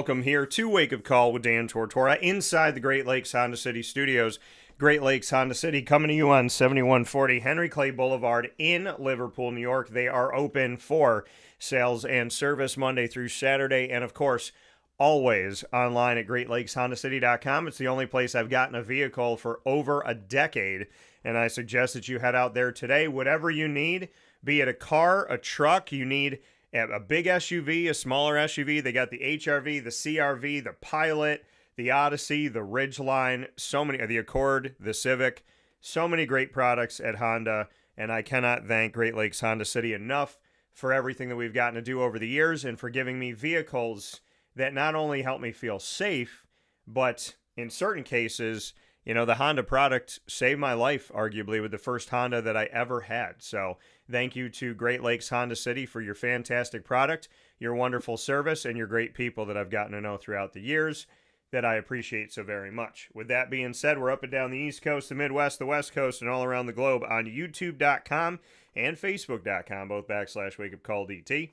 welcome here to Wake Up Call with Dan Tortora inside the Great Lakes Honda City Studios. Great Lakes Honda City coming to you on 7140 Henry Clay Boulevard in Liverpool, New York. They are open for sales and service Monday through Saturday, and of course, always online at GreatLakesHondaCity.com. It's the only place I've gotten a vehicle for over a decade, and I suggest that you head out there today. Whatever you need, be it a car, a truck, you need a big SUV, a smaller SUV. They got the HRV, the CRV, the Pilot, the Odyssey, the Ridgeline, so many, the Accord, the Civic, so many great products at Honda, and I cannot thank Great Lakes Honda City enough for everything that we've gotten to do over the years and for giving me vehicles that not only help me feel safe, but in certain cases, you know, the Honda product saved my life, arguably, with the first Honda that I ever had. So thank you to Great Lakes Honda City for your fantastic product, your wonderful service, and your great people that I've gotten to know throughout the years that I appreciate so very much. With that being said, we're up and down the East Coast, the Midwest, the West Coast, and all around the globe on YouTube.com and Facebook.com, both /WakeUpCallDT,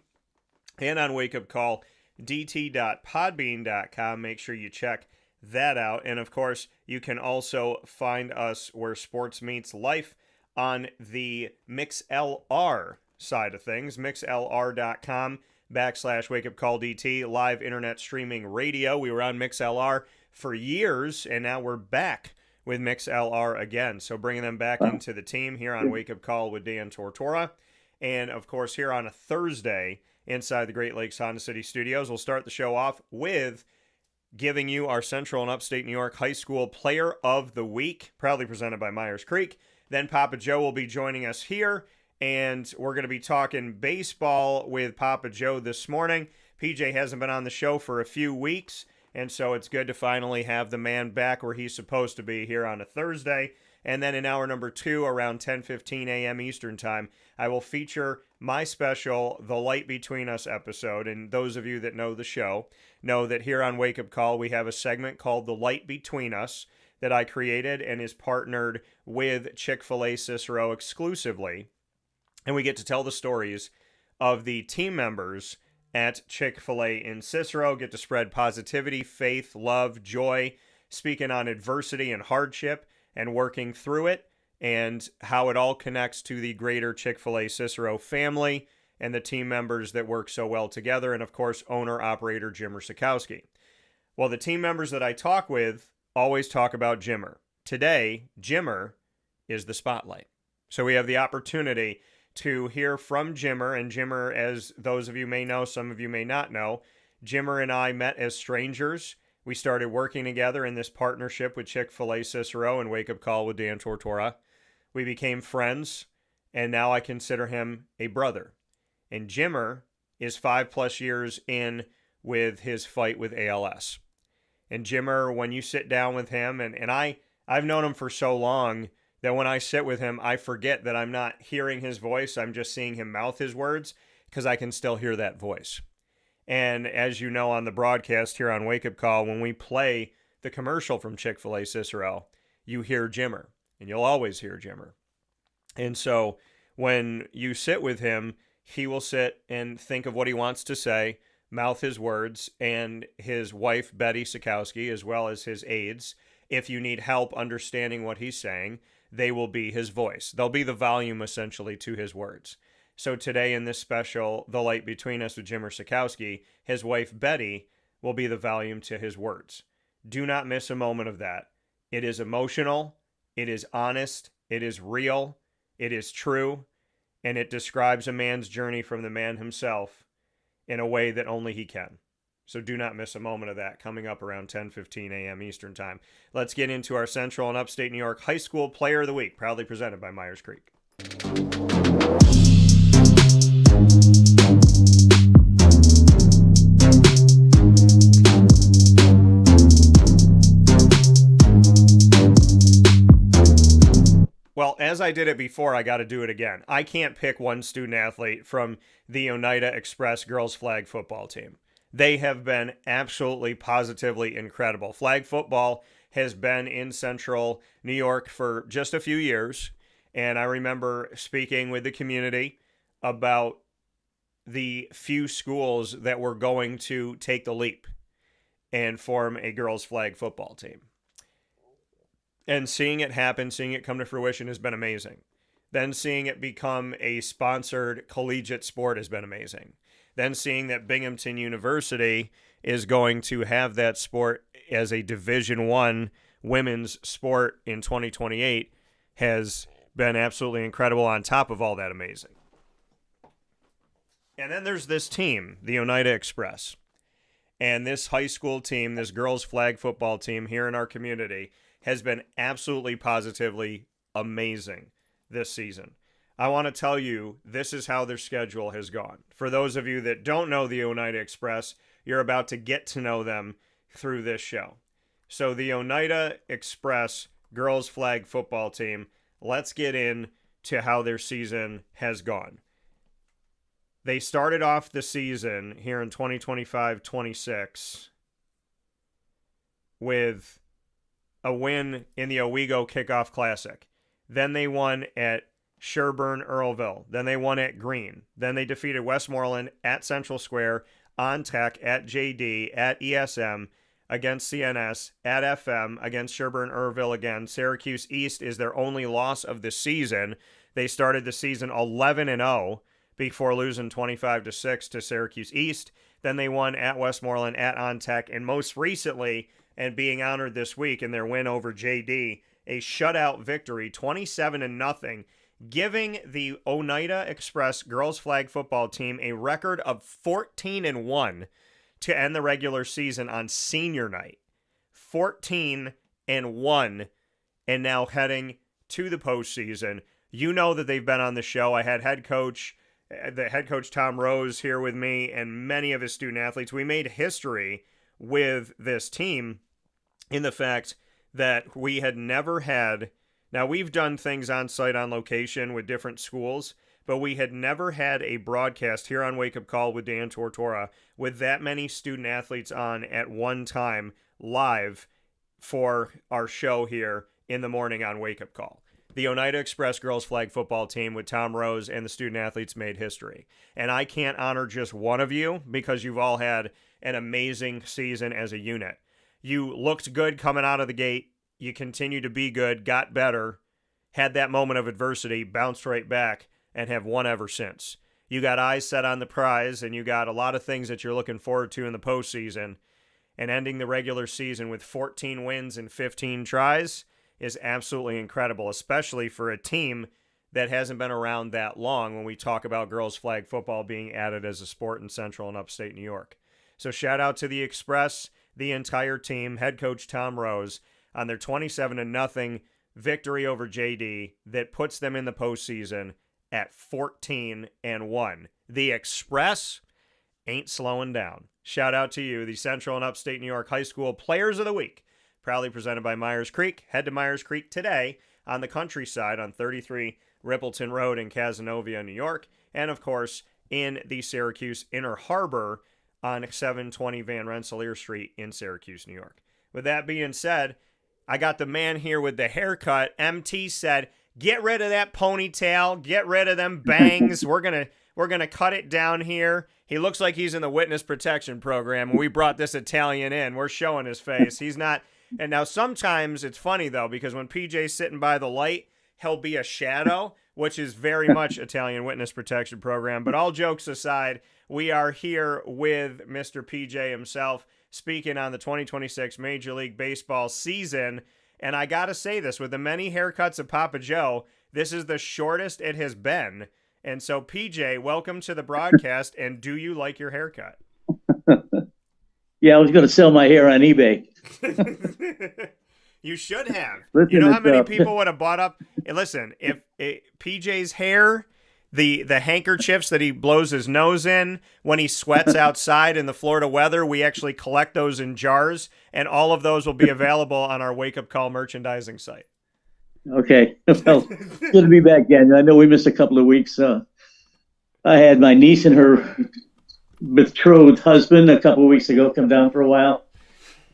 and on WakeUpCallDT.podbean.com. Make sure you check that out. And of course, you can also find us where sports meets life on the MixLR side of things, mixlr.com /WakeUpCallDT, live internet streaming radio. We were on MixLR for years, and now we're back with MixLR again. So bringing them back into the team here on Wake Up Call with Dan Tortora. And of course, here on a Thursday inside the Great Lakes Honda City Studios, we'll start the show off with giving you our Central and Upstate New York High School Player of the Week, proudly presented by Myers Creek. Then Papa Joe will be joining us here, and we're going to be talking baseball with Papa Joe this morning. PJ hasn't been on the show for a few weeks, and so it's good to finally have the man back where he's supposed to be here on a Thursday. And then in hour number 2, around 10:15 a.m. Eastern Time, I will feature my special The Light Between Us episode. And those of you that know the show know that here on Wake Up Call, we have a segment called The Light Between Us that I created and is partnered with Chick-fil-A Cicero exclusively. And we get to tell the stories of the team members at Chick-fil-A in Cicero, get to spread positivity, faith, love, joy, speaking on adversity and hardship and working through it, and how it all connects to the greater Chick-fil-A Cicero family and the team members that work so well together, and of course, owner-operator Jimmer Szatkowski. Well, the team members that I talk with always talk about Jimmer. Today, Jimmer is the spotlight. So we have the opportunity to hear from Jimmer, and Jimmer, as those of you may know, some of you may not know, Jimmer and I met as strangers. We started working together in this partnership with Chick-fil-A Cicero and Wake Up Call with Dan Tortora. We became friends, and now I consider him a brother. And Jimmer is 5+ years in with his fight with ALS. And Jimmer, when you sit down with him, and I've known him for so long that when I sit with him, I forget that I'm not hearing his voice. I'm just seeing him mouth his words because I can still hear that voice. And as you know on the broadcast here on Wake Up Call, when we play the commercial from Chick-fil-A Cicero, you hear Jimmer, and you'll always hear Jimmer. And so when you sit with him, he will sit and think of what he wants to say, mouth his words, and his wife, Betty Szatkowski, as well as his aides, if you need help understanding what he's saying, they will be his voice. They'll be the volume, essentially, to his words. So today in this special, The Light Between Us with Jimmer Szatkowski, his wife, Betty, will be the volume to his words. Do not miss a moment of that. It is emotional, it is honest, it is real, it is true, and it describes a man's journey from the man himself in a way that only he can. So do not miss a moment of that coming up around 10:15 a.m. Eastern Time. Let's get into our Central and Upstate New York High School Player of the Week, proudly presented by Myers Creek. Well, as I did it before, I got to do it again. I can't pick one student athlete from the Oneida Express girls flag football team. They have been absolutely, positively incredible. Flag football has been in Central New York for just a few years, and I remember speaking with the community about the few schools that were going to take the leap and form a girls flag football team. And seeing it happen, seeing it come to fruition has been amazing. Then seeing it become a sponsored collegiate sport has been amazing. Then seeing that Binghamton University is going to have that sport as a Division I women's sport in 2028 has been absolutely incredible on top of all that amazing. And then there's this team, the Oneida Express. And this high school team, this girls flag football team here in our community has been absolutely positively amazing this season. I want to tell you, this is how their schedule has gone. For those of you that don't know the Oneida Express, you're about to get to know them through this show. So the Oneida Express girls flag football team, let's get into how their season has gone. They started off the season here in 2025-26 with a win in the Owego Kickoff Classic. Then they won at Sherburne-Earlville. Then they won at Greene. Then they defeated Westmoreland at Central Square, on Tech, at JD, at ESM, against CNS, at FM, against Sherburne-Earlville again. Syracuse East is their only loss of the season. They started the season 11-0 before losing 25-6 to Syracuse East. Then they won at Westmoreland, at On Tech, and most recently, and being honored this week in their win over JD, a shutout victory, 27-0, giving the Oneida Express girls flag football team a record of 14-1 to end the regular season on senior night. 14-1, and now heading to the postseason. You know that they've been on the show. I had the head coach Tom Rose here with me and many of his student athletes. We made history with this team in the fact that we had never had, now we've done things on site on location with different schools, but we had never had a broadcast here on Wake Up Call with Dan Tortora with that many student athletes on at one time live for our show here in the morning on Wake Up Call. The Oneida Express girls flag football team with Tom Rose and the student athletes made history. And I can't honor just one of you because you've all had an amazing season as a unit. You looked good coming out of the gate. You continued to be good, got better, had that moment of adversity, bounced right back, and have won ever since. You got eyes set on the prize, and you got a lot of things that you're looking forward to in the postseason. And ending the regular season with 14 wins and 15 tries is absolutely incredible, especially for a team that hasn't been around that long when we talk about girls flag football being added as a sport in Central and Upstate New York. So shout out to the Express, the entire team, head coach Tom Rose, on their 27-0 victory over JD that puts them in the postseason at 14-1. The Express ain't slowing down. Shout out to you, the Central and Upstate New York High School Players of the Week, proudly presented by Myers Creek. Head to Myers Creek today on the countryside on 33 Rippleton Road in Cazenovia, New York, and of course in the Syracuse Inner Harbor on 720 Van Rensselaer Street in Syracuse, New York. With that being said, I got the man here with the haircut. MT said, get rid of that ponytail, get rid of them bangs. We're gonna cut it down here. He looks like he's in the witness protection program. When we brought this Italian in, we're showing his face. He's not. And now sometimes it's funny though, because when PJ's sitting by the light, he'll be a shadow, which is very much Italian witness protection program. But all jokes aside, we are here with Mr. PJ himself, speaking on the 2026 Major League Baseball season. And I got to say this, with the many haircuts of Papa Joe, this is the shortest it has been. And so, PJ, welcome to the broadcast, and do you like your haircut? Yeah, I was going to sell my hair on eBay. You should have. Listen, you know how many people would have bought up? Listen, if PJ's hair, the handkerchiefs that he blows his nose in when he sweats outside in the Florida weather, we actually collect those in jars, and all of those will be available on our Wake Up Call merchandising site. Okay. Well, good to be back again. I know we missed a couple of weeks. I had my niece and her betrothed husband a couple of weeks ago come down for a while.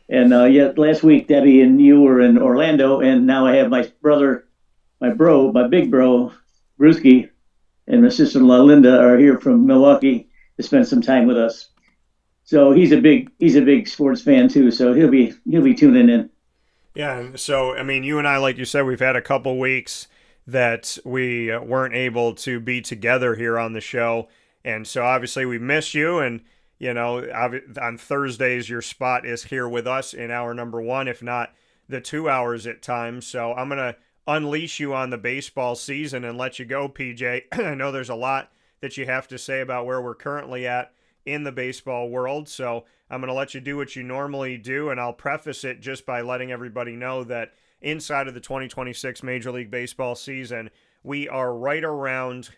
And last week, Debbie and you were in Orlando, and now I have my brother, my big bro, Brewski, and my sister-in-law, Linda, are here from Milwaukee to spend some time with us. So he's a big sports fan too. So he'll be tuning in. Yeah, and so I mean, you and I, like you said, we've had a couple weeks that we weren't able to be together here on the show, and so obviously we miss you. And on Thursdays, your spot is here with us in hour number one, if not the 2 hours at times. So I'm gonna unleash you on the baseball season and let you go, PJ. I know there's a lot that you have to say about where we're currently at in the baseball world, so I'm going to let you do what you normally do, and I'll preface it just by letting everybody know that inside of the 2026 Major League Baseball season, we are right around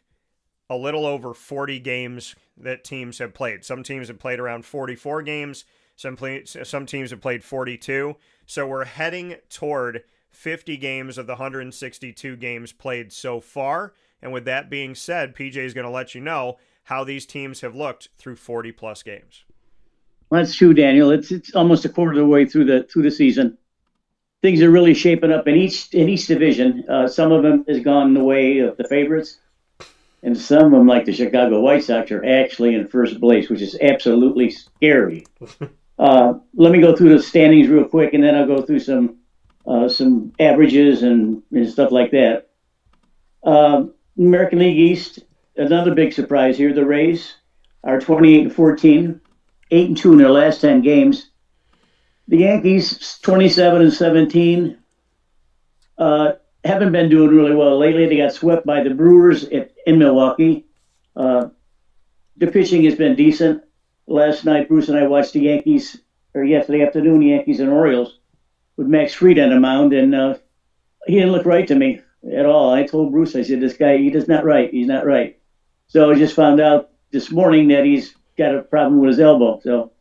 a little over 40 games that teams have played. Some teams have played around 44 games. Some teams have played 42. So we're heading toward 50 games of the 162 games played so far. And with that being said, PJ is going to let you know how these teams have looked through 40-plus games. Well, that's true, Daniel. It's almost a quarter of the way through the season. Things are really shaping up in each division. Some of them has gone the way of the favorites, and some of them, like the Chicago White Sox, are actually in first place, which is absolutely scary. Let me go through the standings real quick, and then I'll go through some averages and stuff like that. American League East, another big surprise here. The Rays are 28-14, 8-2 in their last 10 games. The Yankees, 27-17, haven't been doing really well lately. They got swept by the Brewers in Milwaukee. The pitching has been decent. Last night, Bruce and I watched the Yankees, or yesterday afternoon, the Yankees and Orioles with Max Fried on the mound, and he didn't look right to me at all. I told Bruce, I said, this guy, he is not right. He's not right. So I just found out this morning that he's got a problem with his elbow. So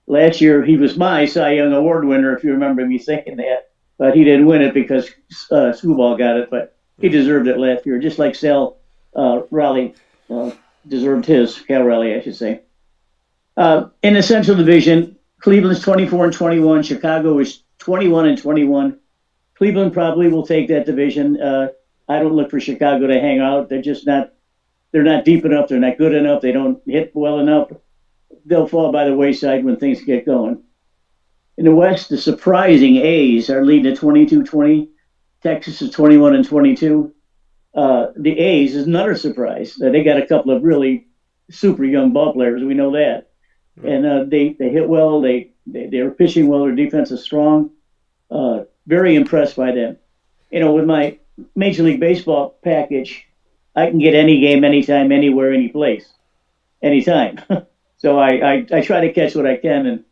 last year, he was my Cy Young Award winner, if you remember me saying that. But he didn't win it because Screwball got it. But he deserved it last year, just like Sal Raleigh deserved his, Cal Raleigh, I should say. In the Central Division, Cleveland's 24-21. Chicago is 21-21. Cleveland probably will take that division. I don't look for Chicago to hang out. They're just not. They're not deep enough. They're not good enough. They don't hit well enough. They'll fall by the wayside when things get going. In the West, the surprising A's are leading at 22-20. Texas is 21-22. The A's is another surprise. They got a couple of really super young ball players. We know that, and they hit well. They're pitching well. Their defense is strong. Very impressed by them. With my Major League Baseball package, I can get any game, anytime, anywhere, any place, anytime. So I try to catch what I can, and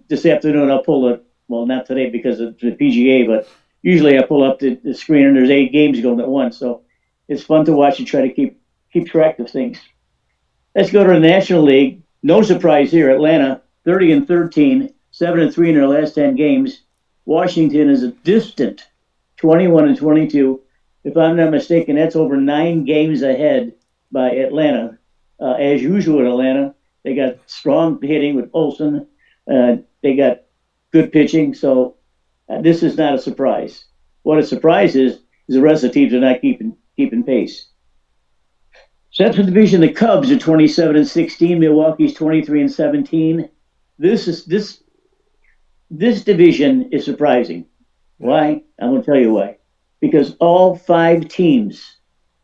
this afternoon I'll pull not today because of the PGA, but usually I pull up the screen and there's 8 games going at once. So it's fun to watch and try to keep track of things. Let's go to the National League. No surprise here. Atlanta 30-13, 7-3 in their last 10 games. Washington is a distant 21-22. If I'm not mistaken, that's over 9 games ahead by Atlanta. As usual in Atlanta, they got strong hitting with Olsen. They got good pitching, so this is not a surprise. What a surprise is the rest of the teams are not keeping pace. Central Division, the Cubs are 27-16. Milwaukee's 23-17. This division is surprising. Why? I'm going to tell you why. Because all 5 teams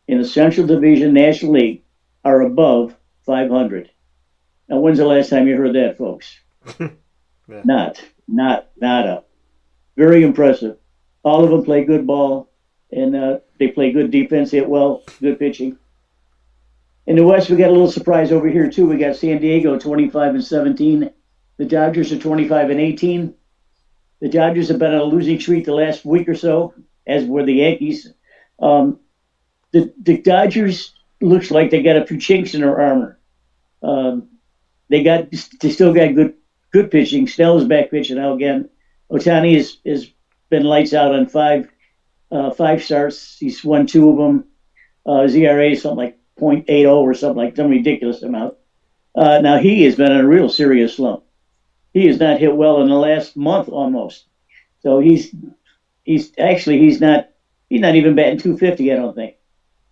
in the Central Division National League are above 500. Now, when's the last time you heard that, folks? Yeah. Not. Very impressive. All of them play good ball, and they play good defense, hit well, good pitching. In the West, we got a little surprise over here, too. We got San Diego 25-17. The Dodgers are 25-18. The Dodgers have been on a losing streak the last week or so, as were the Yankees. The Dodgers looks like they got a few chinks in their armor. They still got good pitching. Snell's back pitching now again. Ohtani has been lights out on 5 starts. He's won 2 of them. His ERA is something like 0.80 or something like some ridiculous amount. Now he has been in a real serious slump. He has not hit well in the last month almost. So he's not even batting 250, I don't think.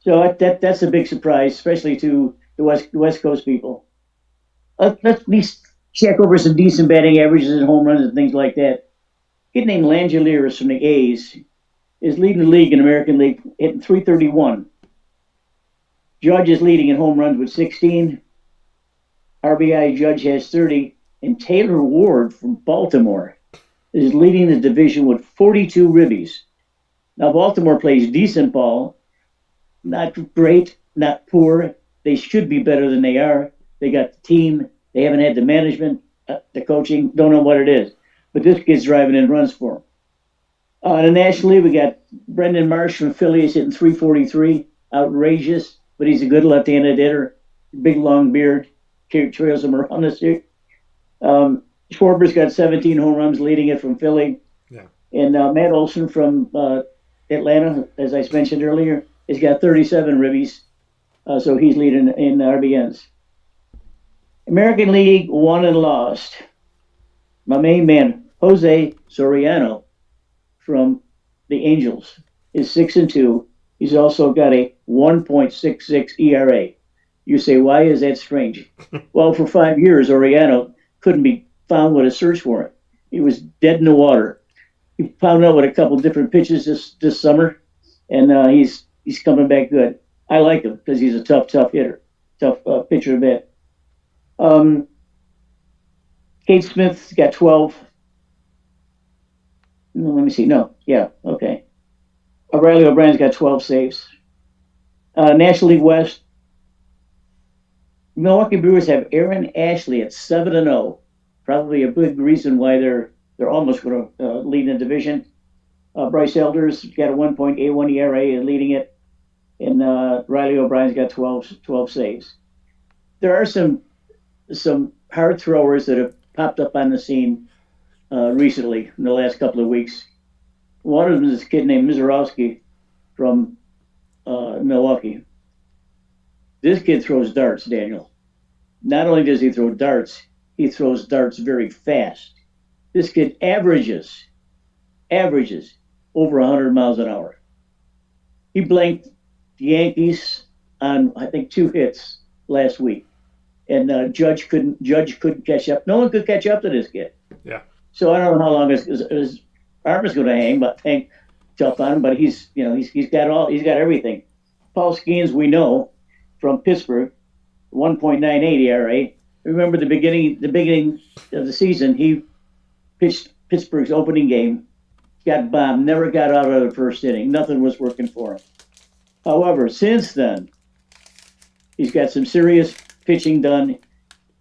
So that's a big surprise, especially to the West Coast people. Let's at least check over some decent batting averages and home runs and things like that. A kid named Langeliers from the A's is leading the league in American League, hitting 331. Judge is leading in home runs with 16. RBI Judge has 30. And Taylor Ward from Baltimore is leading the division with 42 ribbies. Now, Baltimore plays decent ball, not great, not poor. They should be better than they are. They got the team. They haven't had the management, the coaching. Don't know what it is. But this kid's driving in runs for them. In the National League, we got Brendan Marsh from Philly. He's hitting 343. Outrageous, but he's a good left-handed hitter. Big, long beard. Trails him around this year. Schwarber's got 17 home runs, leading it from Philly. Yeah. And Matt Olson from Atlanta, as I mentioned earlier, has got 37 ribbies. So he's leading in RBNs. American League won and lost. My main man, Jose Soriano from the Angels, is 6-2. He's also got a 1.66 ERA. You say, why is that strange? Well, for 5 years, Oriano couldn't be found with a search warrant. He was dead in the water. He found out with a couple different pitches this summer, and he's coming back good. I like him because he's a tough hitter, tough pitcher to bat. Kate Smith's got 12. No, let me see. No, yeah, okay. Riley O'Brien's got 12 saves. National League West, Milwaukee Brewers have Aaron Ashley at 7-0. Probably a big reason why they're almost going to lead in the division. Bryce Elder's got a 1.81 ERA leading it, and Riley O'Brien's got 12 saves. There are some hard throwers that have popped up on the scene recently in the last couple of weeks. One of them is a kid named Mizorowski from Milwaukee. This kid throws darts, Daniel. Not only does he throw darts, he throws darts very fast. This kid averages over 100 miles an hour. He blanked the Yankees on, I think, 2 hits last week. And Judge couldn't catch up. No one could catch up to this kid. Yeah. So I don't know how long his arm is going to hang, but hang tough on him. But he's got everything. Paul Skeens, we know from Pittsburgh, 1.98 ERA. Remember the beginning of the season, he pitched Pittsburgh's opening game, got bombed, never got out of the first inning. Nothing was working for him. However, since then, he's got some serious pitching done.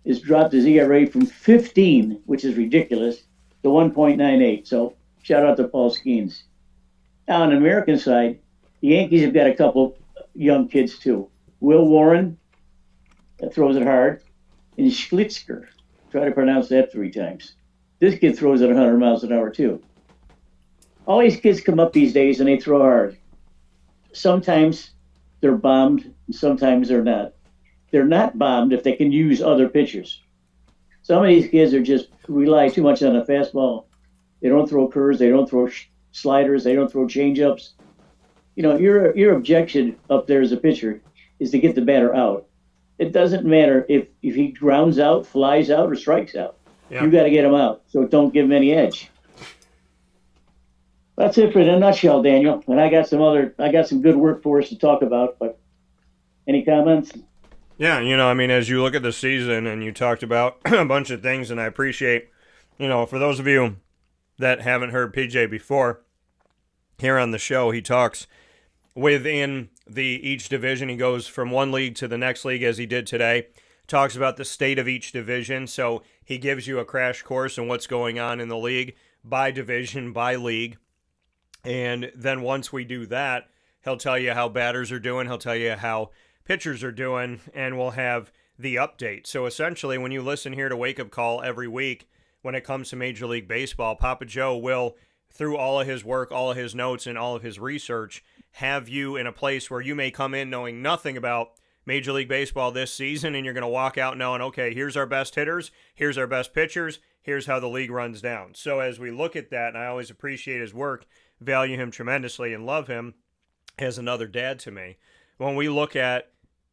He's dropped his ERA from 15, which is ridiculous, to 1.98. So shout out to Paul Skeens. Now on the American side, the Yankees have got a couple young kids too. Will Warren, that throws it hard, and Schlitzker. Try to pronounce that 3 times. This kid throws at 100 miles an hour too. All these kids come up these days and they throw hard. Sometimes they're bombed, and sometimes they're not. They're not bombed if they can use other pitchers. Some of these kids are just rely too much on the fastball. They don't throw curves. They don't throw sliders. They don't throw changeups. You know, your objection up there as a pitcher is to get the batter out. It doesn't matter if he grounds out, flies out, or strikes out. Yeah. You got to get him out. So don't give him any edge. That's it for in a nutshell, Daniel. And I got some good work for us to talk about. But any comments? Yeah, as you look at the season and you talked about a bunch of things, and I appreciate, for those of you that haven't heard PJ before, here on the show, he talks within each division. He goes from one league to the next league, as he did today. Talks about the state of each division, so he gives you a crash course on what's going on in the league by division, by league. And then once we do that, he'll tell you how batters are doing. He'll tell you how pitchers are doing, and we'll have the update. So essentially, when you listen here to Wake Up Call every week, when it comes to Major League Baseball, Papa Joe will, through all of his work, all of his notes, and all of his research, have you in a place where you may come in knowing nothing about Major League Baseball this season, and you're going to walk out knowing, okay, here's our best hitters, here's our best pitchers, here's how the league runs down. So as we look at that, and I always appreciate his work, value him tremendously, and love him as another dad to me. When we look at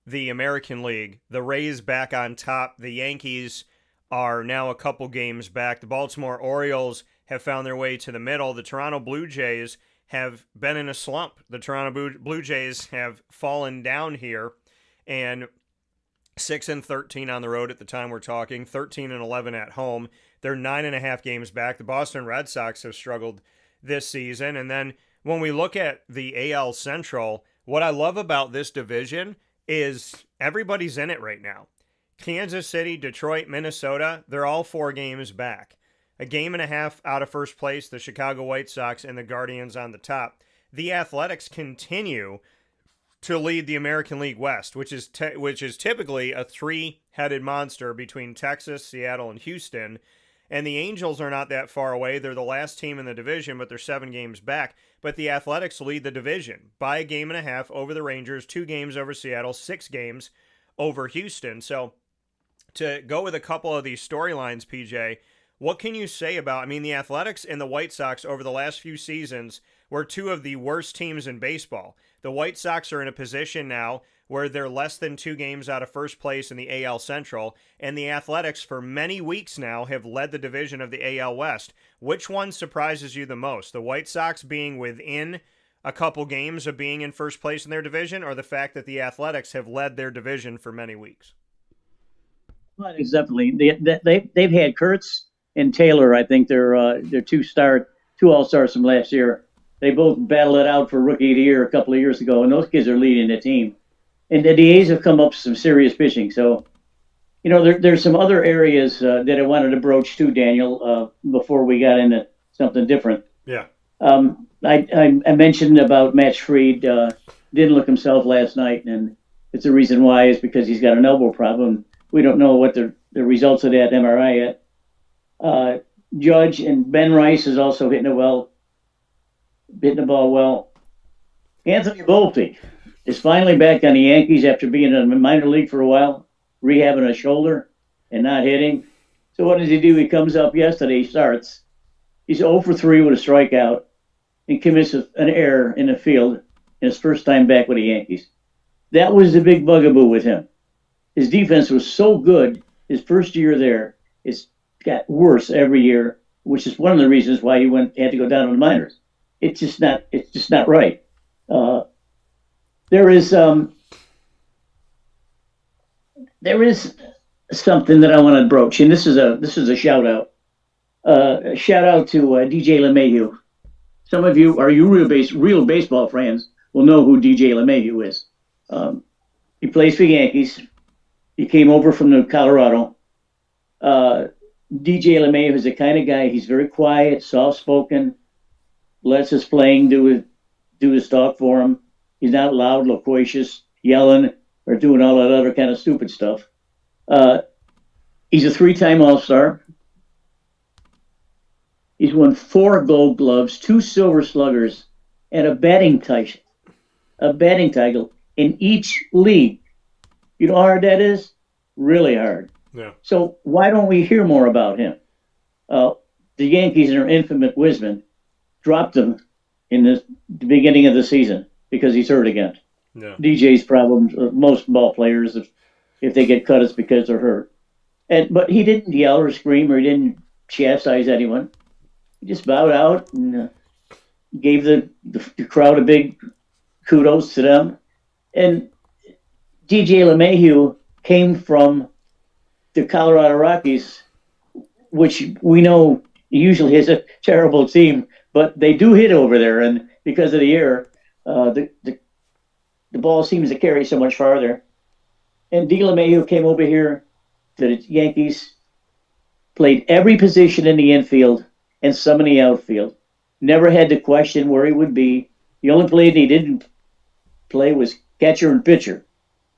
the American League. The Rays back on top. The Yankees are now a couple games back. The Baltimore Orioles have found their way to the middle. The Toronto Blue Jays have been in a slump. The Toronto Blue Jays have fallen down here, and 6-13 on the road at the time we're talking, 13-11 at home. They're 9.5 games back. The Boston Red Sox have struggled this season. And then when we look at the AL Central, what I love about this division is everybody's in it right now. Kansas City, Detroit, Minnesota, they're all 4 games back. A game and a half out of first place, the Chicago White Sox and the Guardians on the top. The Athletics continue to lead the American League West, which is typically a 3-headed monster between Texas, Seattle, and Houston. And the Angels are not that far away. They're the last team in the division, but they're 7 games back. But the Athletics lead the division by a game and a half over the Rangers, 2 games over Seattle, 6 games over Houston. So to go with a couple of these storylines, PJ, what can you say about, the Athletics and the White Sox over the last few seasons were 2 of the worst teams in baseball. The White Sox are in a position now where they're less than 2 games out of first place in the AL Central, and the Athletics for many weeks now have led the division of the AL West. Which one surprises you the most? The White Sox being within a couple games of being in first place in their division, or the fact that the Athletics have led their division for many weeks? Well, it's definitely. They've had Kurtz and Taylor. I think they're 2 All-Stars from last year. They both battled it out for Rookie of the Year a couple of years ago, and those kids are leading the team. And the A's have come up with some serious pitching. So, there's some other areas that I wanted to broach too, Daniel, before we got into something different. Yeah. I mentioned about Match Fried didn't look himself last night, and it's the reason why is because he's got an elbow problem. We don't know what the results of that MRI yet. Judge and Ben Rice is also hitting the ball well. Anthony Volpe is finally back on the Yankees after being in the minor league for a while, rehabbing a shoulder and not hitting. So what does he do? He comes up yesterday, he starts. He's 0 for 3 with a strikeout and commits an error in the field in his first time back with the Yankees. That was the big bugaboo with him. His defense was so good his first year there. It's got worse every year, which is one of the reasons why he had to go down to the minors. It's just not right. There is something that I want to broach, and this is a shout out. A shout out to DJ LeMahieu. Some of you real baseball fans will know who DJ LeMahieu is. He plays for Yankees. He came over from Colorado. DJ LeMahieu is the kind of guy. He's very quiet, soft-spoken, lets his playing do his talk for him. He's not loud, loquacious, yelling, or doing all that other kind of stupid stuff. He's a 3-time All-Star. He's won 4 Gold Gloves, 2 Silver Sluggers, and a batting title in each league. You know how hard that is? Really hard. Yeah. So why don't we hear more about him? The Yankees, in their infinite wisdom, dropped him in the beginning of the season because he's hurt again. Yeah. DJ's problems, most ball players, if they get cut, it's because they're hurt. But he didn't yell or scream, or he didn't chastise anyone. He just bowed out and gave the crowd a big kudos to them. And DJ LeMahieu came from the Colorado Rockies, which we know usually is a terrible team, but they do hit over there, and because of the air, the ball seems to carry so much farther. And D. LeMahieu came over here to the Yankees, played every position in the infield and some in the outfield. Never had to question where he would be. The only play that he didn't play was catcher and pitcher.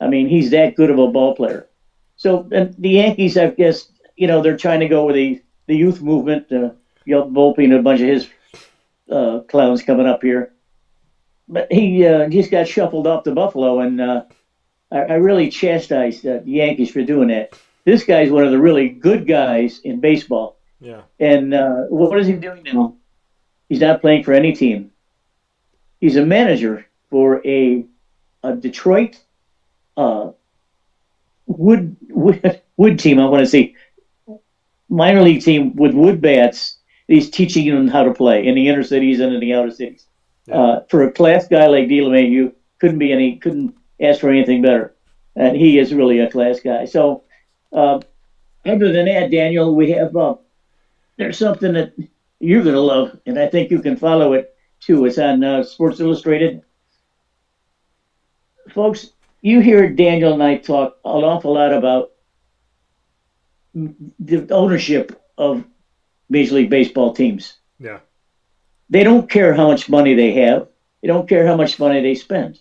I mean, he's that good of a ball player. So and the Yankees, I guess, they're trying to go with the youth movement. Volpe and a bunch of his clowns coming up here. But he just got shuffled off to Buffalo, and I really chastised the Yankees for doing that. This guy's one of the really good guys in baseball. Yeah. And what is he doing now? He's not playing for any team. He's a manager for a Detroit uh, wood team. I want to say minor league team with wood bats. He's teaching them how to play in the inner cities and in the outer cities. Yeah. For a class guy like D. LeMahieu, couldn't ask for anything better. And he is really a class guy. So, uh, other than that, Daniel, we have there's something that you're going to love, and I think you can follow it too. It's on Sports Illustrated. Folks, you hear Daniel and I talk an awful lot about the ownership of Major League Baseball teams. Yeah. They don't care how much money they have. They don't care how much money they spend.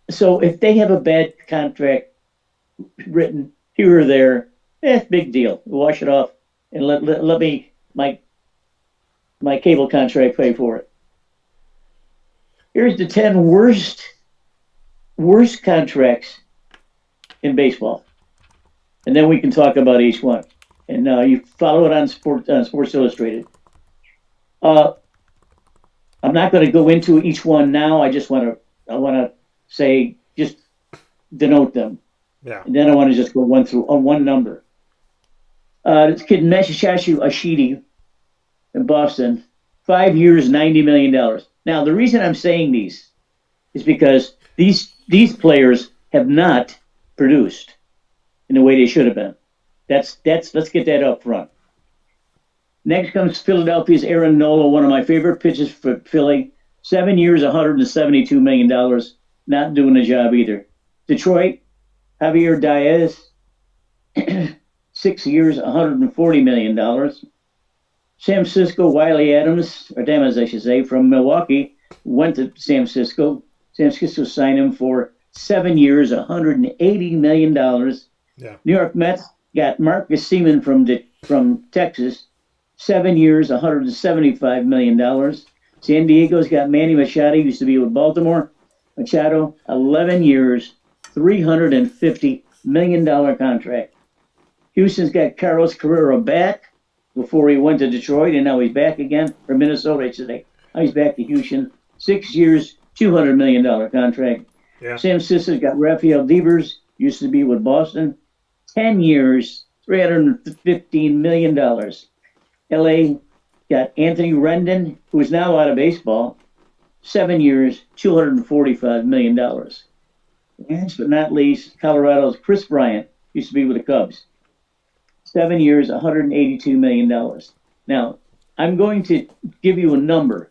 So if they have a bad contract written here or there, big deal. Wash it off and let me my cable contract pay for it. Here's the 10 worst contracts in baseball, and then we can talk about each one. And you follow it on Sports Illustrated. I'm not going to go into each one now. I want to say just denote them. Yeah. And then I want to just go one number. This kid Massachusetts Ashidi in Boston, 5 years, $90 million. Now the reason I'm saying these is because these players have not produced in the way they should have been. Let's get that up front. Next comes Philadelphia's Aaron Nola, one of my favorite pitchers for Philly. 7 years, $172 million. Not doing the job either. Detroit, Javier Diaz, 6 years, $140 million. San Francisco, Wiley Adams, or Damas, I should say, from Milwaukee, went to San Francisco. San Francisco signed him for 7 years, $180 million. Yeah. New York Mets got Marcus Semien from Texas, 7 years, $175 million. San Diego's got Manny Machado, used to be with Baltimore. Machado, 11 years, $350 million contract. Houston's got Carlos Carrera back before he went to Detroit, and now he's back again, or Minnesota, I should say. Now he's back to Houston. 6 years, $200 million contract. Yeah. San Francisco's got Rafael Devers, used to be with Boston. 10 years, $315 million. LA got Anthony Rendon, who is now out of baseball. 7 years, $245 million. Last but not least, Colorado's Chris Bryant, used to be with the Cubs. 7 years, $182 million. Now, I'm going to give you a number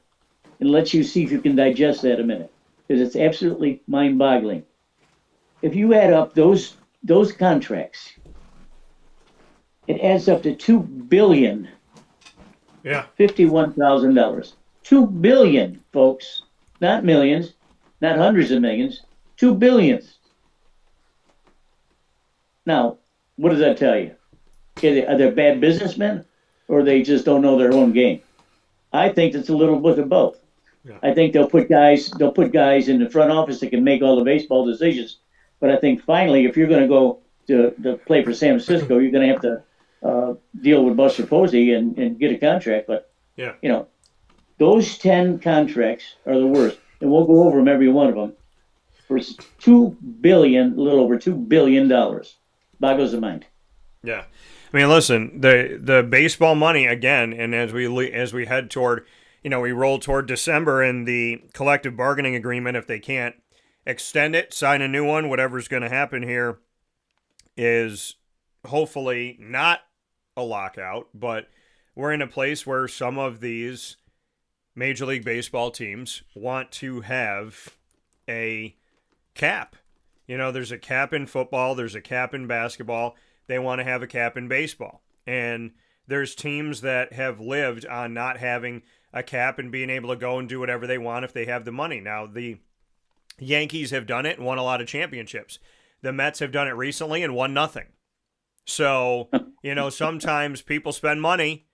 and let you see if you can digest that a minute, because it's absolutely mind-boggling. If you add up those contracts, it adds up to $2 billion. Yeah. $51,000. $2 billion, folks. Not millions, not hundreds of millions. $2 billion. Now, what does that tell you? Are they bad businessmen, or they just don't know their own game? I think it's a little bit of both. Yeah. I think they'll put guys in the front office that can make all the baseball decisions. But I think finally, if you're going to go to play for San Francisco, you're going to have to deal with Buster Posey and get a contract. But Yeah. Those 10 contracts are the worst, and we'll go over them, every one of them, for $2 billion, a little over $2 billion. Boggles the mind. Yeah. I mean, listen, the baseball money again, and as we head toward, we roll toward December and the collective bargaining agreement, if they can't extend it, sign a new one, whatever's going to happen here is hopefully not a lockout, but we're in a place where some of these Major League Baseball teams want to have a cap. There's a cap in football, there's a cap in basketball. They want to have a cap in baseball. And there's teams that have lived on not having a cap and being able to go and do whatever they want if they have the money. Now, the Yankees have done it and won a lot of championships. The Mets have done it recently and won nothing. So, sometimes people spend money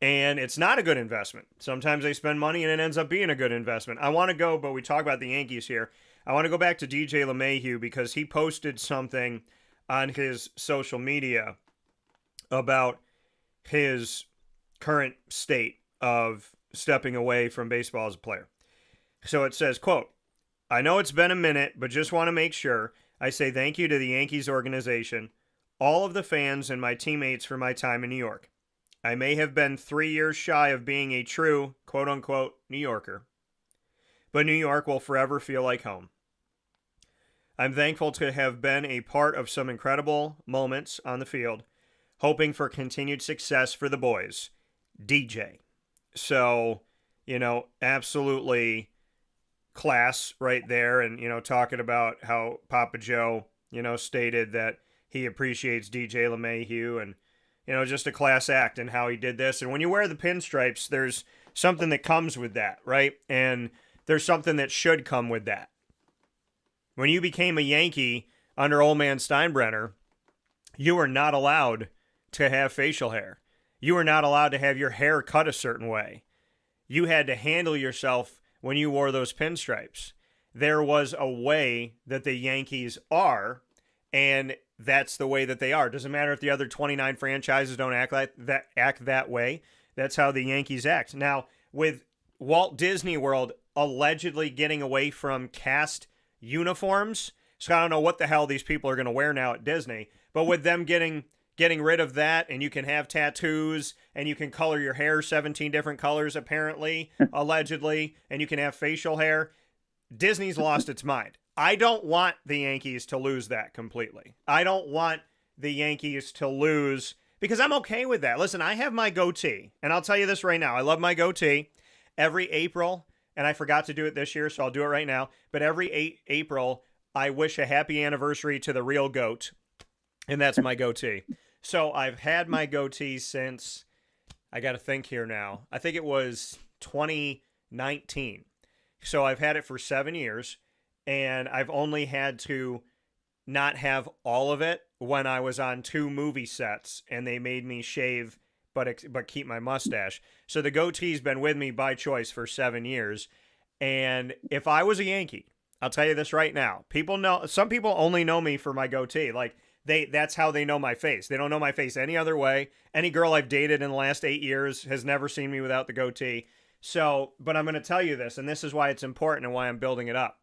and it's not a good investment. Sometimes they spend money and it ends up being a good investment. I want to go, but we talk about the Yankees here. I want to go back to DJ LeMahieu because he posted something on his social media about his current state of stepping away from baseball as a player. So it says, quote, "I know it's been a minute, but just want to make sure. I say thank you to the Yankees organization, all of the fans, and my teammates for my time in New York. I may have been 3 years shy of being a true, quote-unquote, New Yorker, but New York will forever feel like home. I'm thankful to have been a part of some incredible moments on the field, hoping for continued success for the boys. DJ. So, absolutely class right there. And, talking about how Papa Joe, stated that he appreciates DJ LeMahieu and, just a class act and how he did this. And when you wear the pinstripes, there's something that comes with that, right? And there's something that should come with that. When you became a Yankee under Old Man Steinbrenner, you were not allowed to have facial hair. You were not allowed to have your hair cut a certain way. You had to handle yourself when you wore those pinstripes. There was a way that the Yankees are, and that's the way that they are. Doesn't matter if the other 29 franchises don't act that way. That's how the Yankees act. Now, with Walt Disney World allegedly getting away from cast uniforms, so I don't know what the hell these people are going to wear now at Disney, but with them getting rid of that, and you can have tattoos, and you can color your hair 17 different colors, apparently, allegedly, and you can have facial hair. Disney's lost its mind. I don't want the Yankees to lose that completely. I don't want the Yankees to lose, because I'm okay with that. Listen, I have my goatee, and I'll tell you this right now. I love my goatee. Every April, and I forgot to do it this year, so I'll do it right now, but every April, I wish a happy anniversary to the real goat, and that's my goatee. So I've had my goatee since, I got to think here now, I think it was 2019. So I've had it for 7 years, and I've only had to not have all of it when I was on 2 movie sets, and they made me shave but keep my mustache. So the goatee's been with me by choice for 7 years, and if I was a Yankee, I'll tell you this right now, some people only know me for my goatee. Like, that's how they know my face. They don't know my face any other way. Any girl I've dated in the last 8 years has never seen me without the goatee. So, but I'm going to tell you this, and this is why it's important and why I'm building it up.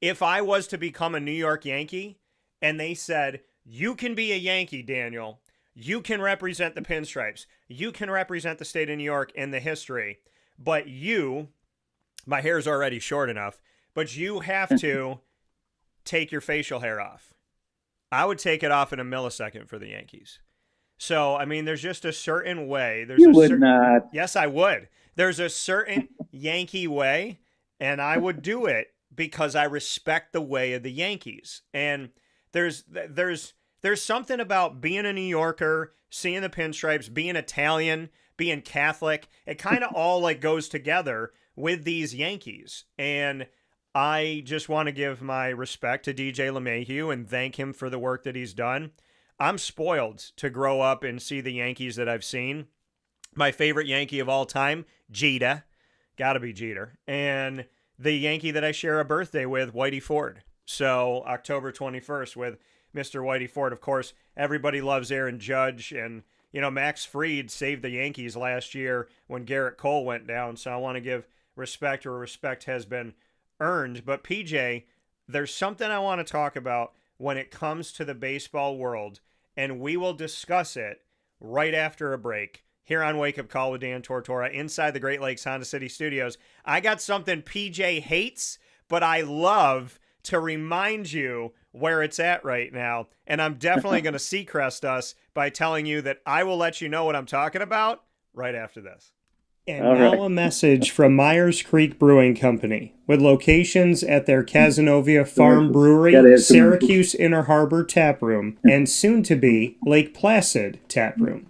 If I was to become a New York Yankee and they said, you can be a Yankee, Daniel, you can represent the pinstripes, you can represent the state of New York in the history, but my hair's already short enough, but you have to take your facial hair off. I would take it off in a millisecond for the Yankees. So, I mean, there's just a certain way. You would not. Yes, I would. There's a certain Yankee way, and I would do it because I respect the way of the Yankees. And there's something about being a New Yorker, seeing the pinstripes, being Italian, being Catholic. It kind of all like goes together with these Yankees. And I just want to give my respect to DJ LeMahieu and thank him for the work that he's done. I'm spoiled to grow up and see the Yankees that I've seen. My favorite Yankee of all time, Jeter. Gotta be Jeter. And the Yankee that I share a birthday with, Whitey Ford. So October 21st with Mr. Whitey Ford. Of course, everybody loves Aaron Judge. And, Max Fried saved the Yankees last year when Garrett Cole went down. So I want to give respect where respect has been earned. But PJ, there's something I want to talk about when it comes to the baseball world, and we will discuss it right after a break here on Wake Up Call with Dan Tortora inside the Great Lakes Honda City Studios. I got something PJ hates, but I love to remind you where it's at right now, and I'm definitely going to Seacrest us by telling you that I will let you know what I'm talking about right after this. And All now right. a message from Myers Creek Brewing Company, with locations at their Cazenovia Farm Brewery, Syracuse Inner Harbor Tap Room, and soon-to-be Lake Placid Tap Room.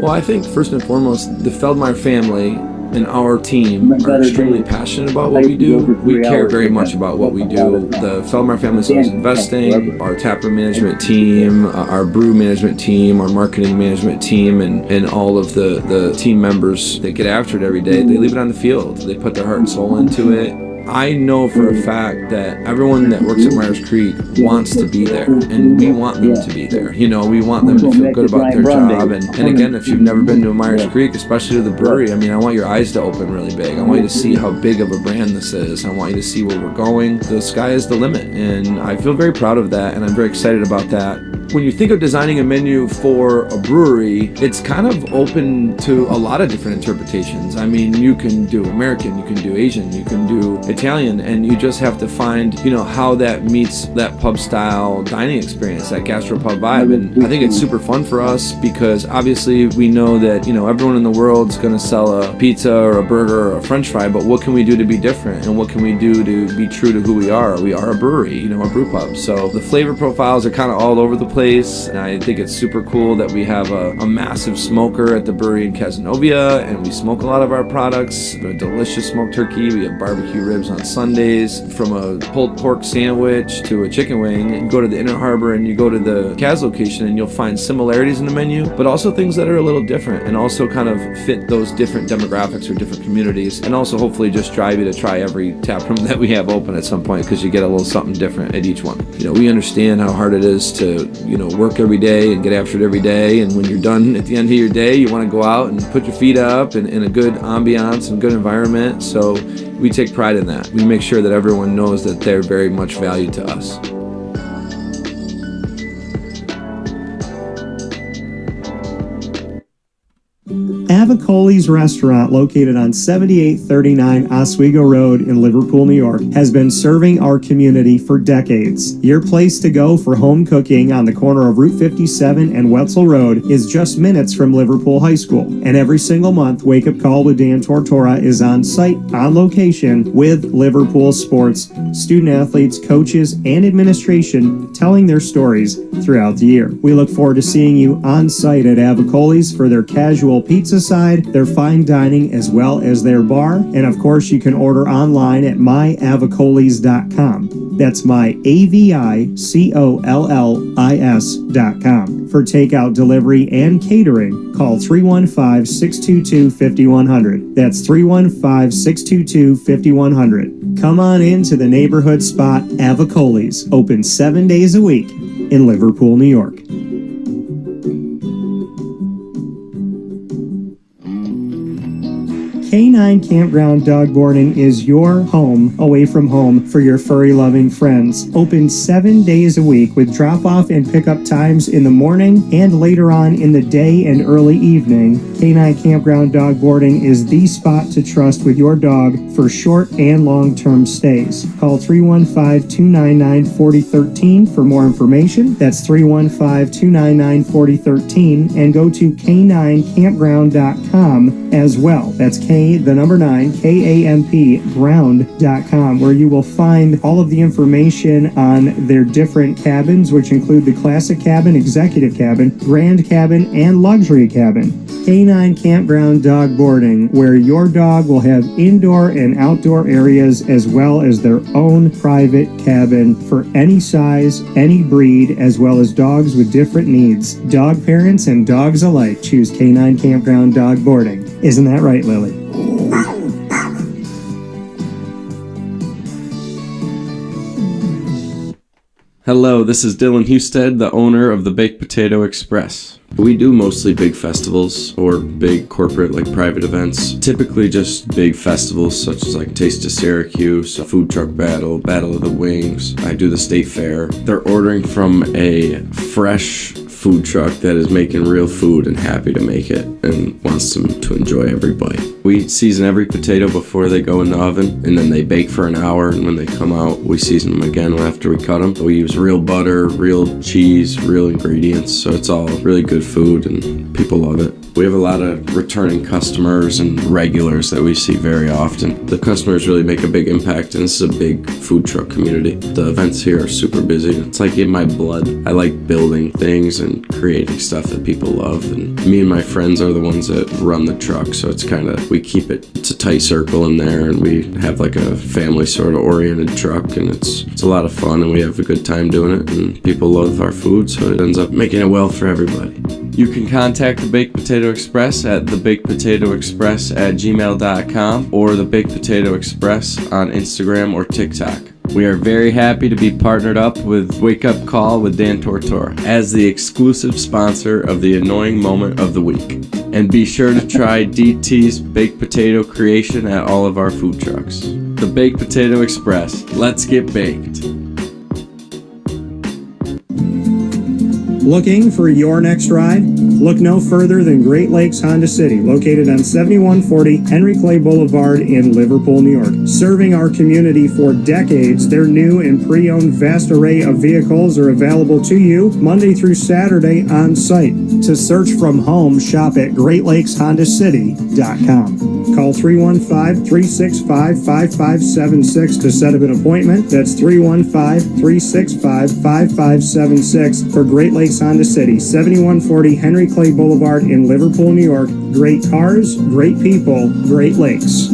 Well, I think first and foremost, the Feldmeyer family and our team are extremely passionate about what we do. We care very much about what we do. The Feldmeyer family is always investing. Our taproom management team, our brew management team, our marketing management team, and all of the team members that get after it every day, they leave it on the field. They put their heart and soul into it. I know for a fact that everyone that works at Myers Creek wants to be there, and we want them to be there. You know, we want them to feel good about their job. And again, if you've never been to a Myers Creek, especially to the brewery, I mean, I want your eyes to open really big. I want you to see how big of a brand this is. I want you to see where we're going. The sky is the limit, and I feel very proud of that, and I'm very excited about that. When you think of designing a menu for a brewery, it's kind of open to a lot of different interpretations. I mean, you can do American, you can do Asian, you can do Italian, and you just have to find, you know, how that meets that pub style dining experience, that gastropub vibe. And I think it's super fun for us because obviously we know that, you know, everyone in the world's going to sell a pizza or a burger or a french fry, but what can we do to be different? And what can we do to be true to who we are? We are a brewery, you know, a brew pub. So the flavor profiles are kind of all over the place. And I think it's super cool that we have a massive smoker at the brewery in Cazenovia, and we smoke a lot of our products. A delicious smoked turkey. We have barbecue ribs on Sundays. From a pulled pork sandwich to a chicken wing, you go to the Inner Harbor and you go to the Kaz location and you'll find similarities in the menu, but also things that are a little different and also kind of fit those different demographics or different communities, and also hopefully just drive you to try every tap room that we have open at some point because you get a little something different at each one. You know, we understand how hard it is to, you know, work every day and get after it every day, and when you're done at the end of your day, you want to go out and put your feet up in a good ambiance and good environment. So we take pride in that. We make sure that everyone knows that they're very much valued to us. Avicoli's restaurant, located on 7839 Oswego Road in Liverpool, New York, has been serving our community for decades. Your place to go for home cooking on the corner of Route 57 and Wetzel Road is just minutes from Liverpool High School. And every single month, Wake Up Call with Dan Tortora is on site, on location, with Liverpool sports, student athletes, coaches, and administration telling their stories throughout the year. We look forward to seeing you on site at Avicoli's for their casual pizza side, their fine dining, as well as their bar. And of course, you can order online at myavicollis.com. That's myavicollis.com. For takeout, delivery, and catering, call 315-622-5100. That's 315-622-5100. Come on into the neighborhood spot Avicoli's, open 7 days a week in Liverpool, New York. K9 Campground Dog Boarding is your home away from home for your furry-loving friends. Open 7 days a week with drop-off and pickup times in the morning and later on in the day and early evening. K9 Campground Dog Boarding is the spot to trust with your dog for short and long-term stays. Call 315-299-4013 for more information. That's 315-299-4013, and go to k9campground.com as well. That's K9, ground.com, where you will find all of the information on their different cabins, which include the classic cabin, executive cabin, grand cabin, and luxury cabin. K9 Campground Dog Boarding, where your dog will have indoor and outdoor areas as well as their own private cabin for any size, any breed, as well as dogs with different needs. Dog parents and dogs alike choose K9 Campground Dog Boarding. Isn't that right, Lily? Hello, this is Dylan Husted, the owner of the Baked Potato Express. We do mostly big festivals or big corporate like private events. Typically just big festivals such as like Taste of Syracuse, a food truck battle, Battle of the Wings. I do the state fair. They're ordering from a fresh food truck that is making real food and happy to make it and wants them to enjoy every bite. We season every potato before they go in the oven, and then they bake for an hour, and when they come out, we season them again after we cut them. We use real butter, real cheese, real ingredients, so it's all really good food and people love it. We have a lot of returning customers and regulars that we see very often. The customers really make a big impact, and this is a big food truck community. The events here are super busy. It's like in my blood. I like building things and creating stuff that people love, and me and my friends are the ones that run the truck, so it's kind of, we keep it's a tight circle in there, and we have like a family sort of oriented truck, and it's a lot of fun, and we have a good time doing it, and people love our food, so it ends up making it well for everybody. You can contact the Baked Potato Express at thebakedpotatoexpress@gmail.com or the Baked Potato Express on Instagram or TikTok. We are very happy to be partnered up with Wake Up Call with Dan Tortora as the exclusive sponsor of the Annoying Moment of the Week. And be sure to try DT's baked potato creation at all of our food trucks. The Baked Potato Express. Let's get baked. Looking for your next ride? Look no further than Great Lakes Honda City, located on 7140 Henry Clay Boulevard in Liverpool, New York. Serving our community for decades, their new and pre-owned vast array of vehicles are available to you Monday through Saturday on site. To search from home, shop at GreatLakesHondaCity.com. Call 315-365-5576 to set up an appointment. That's 315-365-5576 for Great Lakes Honda City, 7140 Henry Clay Boulevard in Liverpool, New York. Great cars, great people, Great Lakes.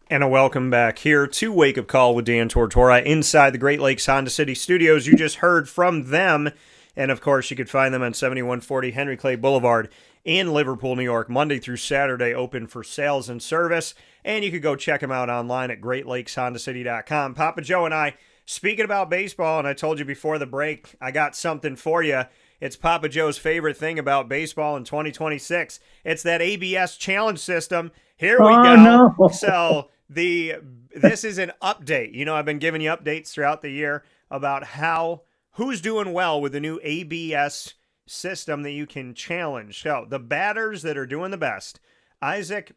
And a welcome back here to Wake Up Call with Dan Tortora inside the Great Lakes Honda City studios. You just heard from them. And of course, you could find them on 7140 Henry Clay Boulevard in Liverpool, New York, Monday through Saturday, open for sales and service. And you could go check them out online at GreatLakesHondaCity.com. Papa Joe and I, speaking about baseball, and I told you before the break, I got something for you. It's Papa Joe's favorite thing about baseball in 2026. It's that ABS challenge system. Here we go. No. So this is an update. You know, I've been giving you updates throughout the year about who's doing well with the new ABS system that you can challenge. So the batters that are doing the best, Isaac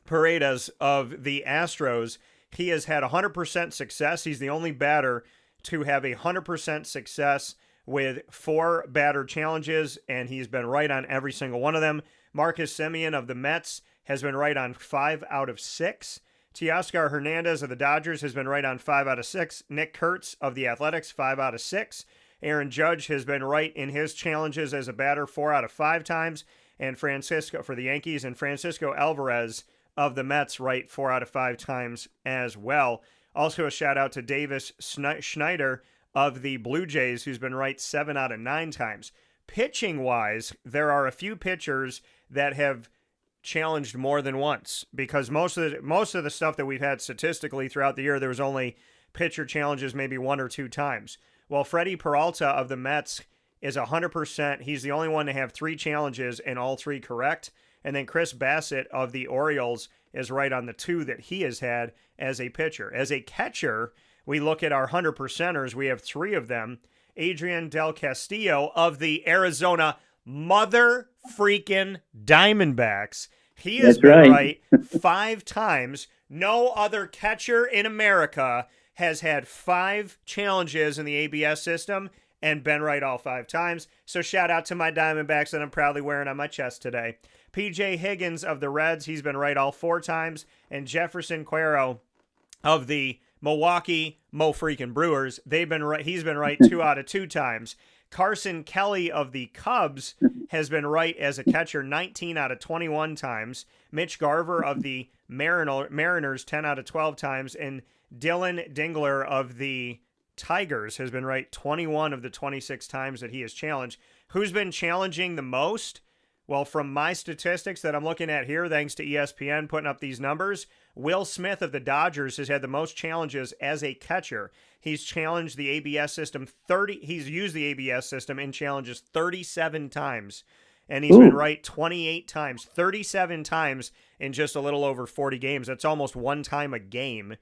Paredes of the Astros, he has had 100% success. He's the only batter to have 100% success with 4 batter challenges, and he's been right on every single one of them. Marcus Semien of the Mets has been right on 5 out of 6. Teoscar Hernandez of the Dodgers has been right on 5 out of 6. Nick Kurtz of the Athletics, 5 out of 6. Aaron Judge has been right in his challenges as a batter 4 out of 5 times. And Francisco for the Yankees, and Francisco Alvarez of the Mets right 4 out of 5 times as well. Also a shout out to Davis Schneider of the Blue Jays, who's been right 7 out of 9 times. Pitching wise, there are a few pitchers that have challenged more than once, because most of the stuff that we've had statistically throughout the year, there was only pitcher challenges maybe 1 or 2 times. Well, Freddie Peralta of the Mets is 100%. He's the only one to have 3 challenges and all 3 correct. And then Chris Bassett of the Orioles is right on the 2 that he has had as a pitcher. As a catcher, we look at our 100%ers. We have 3 of them. Adrian Del Castillo of the Arizona mother freaking Diamondbacks. He has been right 5 times. No other catcher in America has had 5 challenges in the ABS system and been right all 5 times. So shout out to my Diamondbacks that I'm proudly wearing on my chest today. PJ Higgins of the Reds, he's been right all 4 times. And Jefferson Cuero of the Milwaukee freaking Brewers, he's been right 2 out of 2 times. Carson Kelly of the Cubs has been right as a catcher 19 out of 21 times. Mitch Garver of the Mariners 10 out of 12 times. And Dylan Dingler of the Tigers has been right 21 of the 26 times that he has challenged. Who's been challenging the most? Well, from my statistics that I'm looking at here, thanks to ESPN putting up these numbers, Will Smith of the Dodgers has had the most challenges as a catcher. He's challenged the ABS system he's used the ABS system in challenges 37 times. And he's been right 28 times, 37 times in just a little over 40 games. That's almost 1 time a game.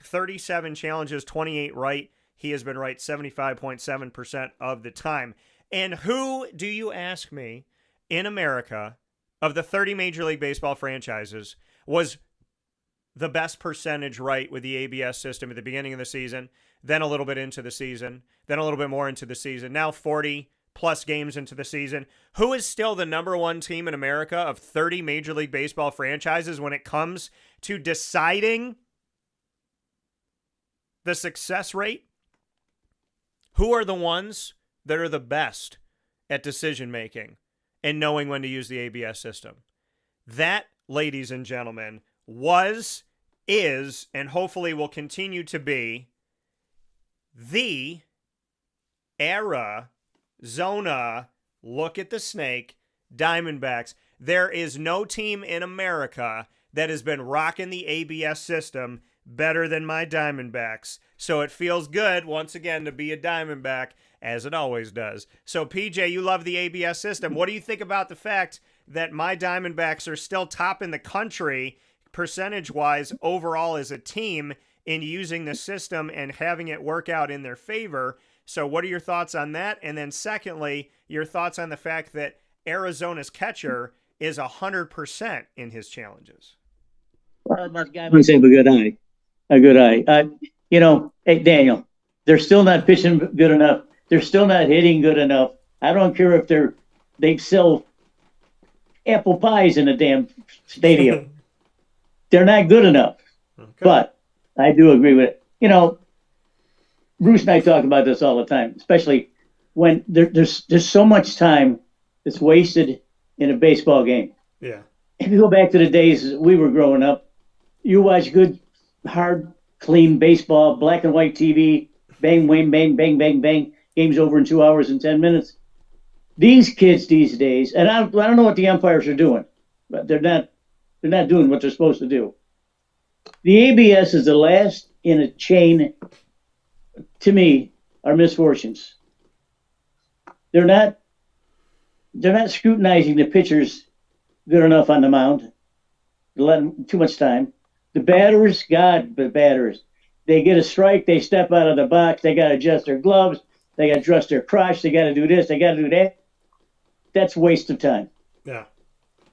37 challenges, 28 right. He has been right 75.7% of the time. And who, do you ask me, in America, of the 30 Major League Baseball franchises, was the best percentage right with the ABS system at the beginning of the season, then a little bit into the season, then a little bit more into the season, now 40-plus games into the season? Who is still the number 1 team in America of 30 Major League Baseball franchises when it comes to deciding the success rate? Who are the ones that are the best at decision-making and knowing when to use the ABS system? That, ladies and gentlemen, was, is, and hopefully will continue to be the Arizona, look at the snake, Diamondbacks. There is no team in America that has been rocking the ABS system better than my Diamondbacks. So it feels good, once again, to be a Diamondback, as it always does. So, PJ, you love the ABS system. What do you think about the fact that my Diamondbacks are still top in the country, percentage-wise, overall as a team, in using the system and having it work out in their favor? So what are your thoughts on that? And then secondly, your thoughts on the fact that Arizona's catcher is 100% in his challenges. Well, my guy must have a good eye. A good eye. Hey, Daniel, they're still not pitching good enough. They're still not hitting good enough. I don't care if they sell apple pies in a damn stadium. They're not good enough. Okay. But I do agree with it. Bruce and I talk about this all the time, especially when there's so much time that's wasted in a baseball game. Yeah. If you go back to the days we were growing up, you watch good, hard, clean baseball, black and white TV, bang, bang, bang, bang, bang, bang. Game's over in 2 hours and 10 minutes. These kids these days, and I don't know what the umpires are doing, but they're not doing what they're supposed to do. The ABS is the last in a chain. To me, are misfortunes. They're not scrutinizing the pitchers good enough on the mound. They're letting too much time. The batters, they get a strike, they step out of the box, they got to adjust their gloves, they got to adjust their crotch, they got to do this, they got to do that. That's a waste of time. Yeah.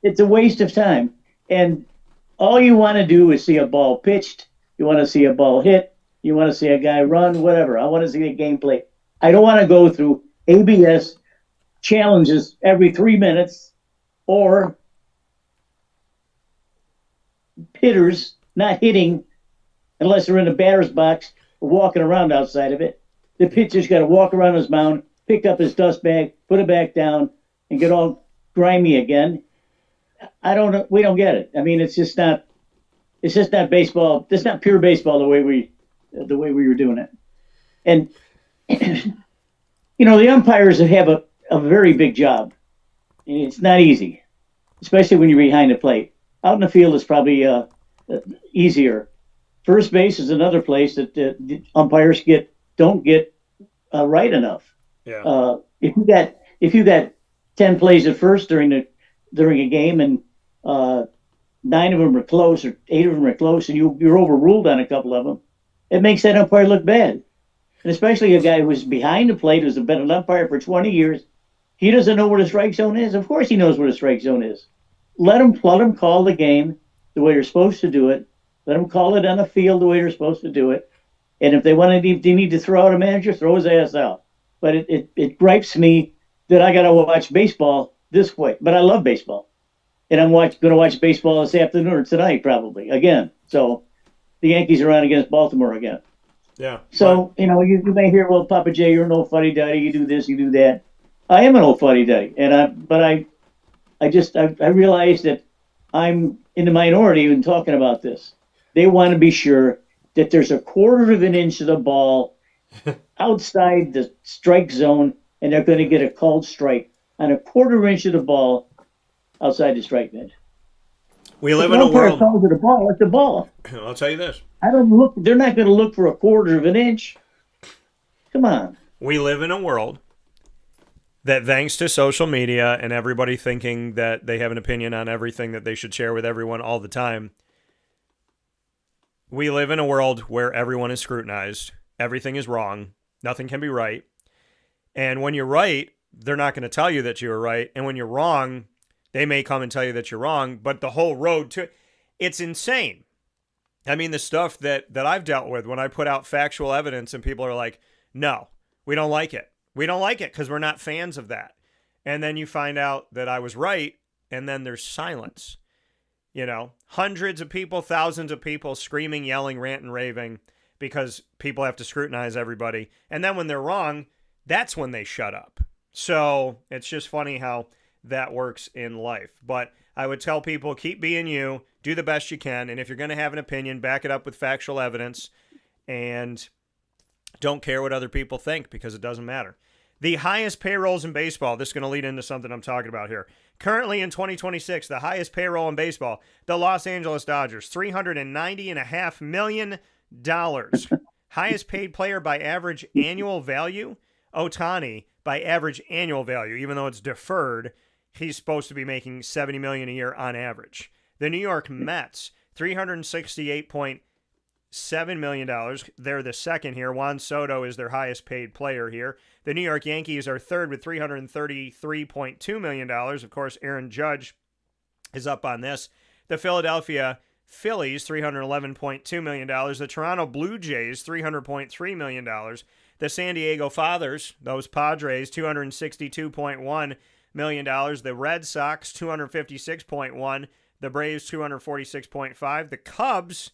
It's a waste of time. And all you want to do is see a ball pitched. You want to see a ball hit. You want to see a guy run, whatever. I want to see a gameplay. I don't want to go through ABS challenges every 3 minutes or hitters not hitting unless they're in the batter's box or walking around outside of it. The pitcher's got to walk around his mound, pick up his dust bag, put it back down, and get all grimy again. We don't get it. I mean, it's just not baseball. It's not pure baseball the way we were doing it. And the umpires have a very big job. It's not easy, especially when you're behind the plate. Out in the field is probably easier. First base is another place that the umpires don't get right enough. Yeah. If you got 10 plays at first during a game and 9 of them are close or 8 of them are close and you're overruled on a couple of them, it makes that umpire look bad. And especially a guy who's behind the plate, who's been an umpire for 20 years, he doesn't know where the strike zone is. Of course he knows where the strike zone is. Let him call the game the way you're supposed to do it. Let them call it on the field the way you're supposed to do it. And if they need to throw out a manager, throw his ass out. But it gripes me that I got to watch baseball this way. But I love baseball. And I'm going to watch baseball this afternoon or tonight probably, again. So the Yankees are on against Baltimore again. Yeah. So, you may hear, well, Papa J, you're an old fuddy-duddy. You do this, you do that. I am an old fuddy-duddy. But I realize that I'm in the minority in talking about this. They want to be sure that there's a quarter of an inch of the ball outside the strike zone, and they're going to get a called strike on a quarter inch of the ball outside the strike zone. We live in a world. Calls it a ball. It's a ball. I'll tell you this. They're not going to look for a quarter of an inch. Come on. We live in a world that, thanks to social media and everybody thinking that they have an opinion on everything that they should share with everyone all the time, we live in a world where everyone is scrutinized. Everything is wrong. Nothing can be right. And when you're right, they're not going to tell you that you were right. And when you're wrong, they may come and tell you that you're wrong. But the whole road to it's insane. I mean, the stuff that I've dealt with when I put out factual evidence and people are like, no, we don't like it. We don't like it because we're not fans of that. And then you find out that I was right, and then there's silence. Hundreds of people, thousands of people screaming, yelling, ranting, raving because people have to scrutinize everybody. And then when they're wrong, that's when they shut up. So it's just funny how that works in life. But I would tell people, keep being you, do the best you can. And if you're going to have an opinion, back it up with factual evidence and don't care what other people think because it doesn't matter. The highest payrolls in baseball. This is going to lead into something I'm talking about here. Currently in 2026, the highest payroll in baseball, the Los Angeles Dodgers, $390.5 million. Highest paid player by average annual value, Ohtani, by average annual value. Even though it's deferred, he's supposed to be making $70 million a year on average. The New York Mets, $368.7 million. They're the second here. Juan Soto is their highest paid player here. The New York Yankees are third with $333.2 million. Of course, Aaron Judge is up on this. The Philadelphia Phillies, $311.2 million. The Toronto Blue Jays, $300.3 million. The San Diego Fathers, those Padres, $262.1 million. The Red Sox, $256.1 million. The Braves, $246.5 million. The Cubs,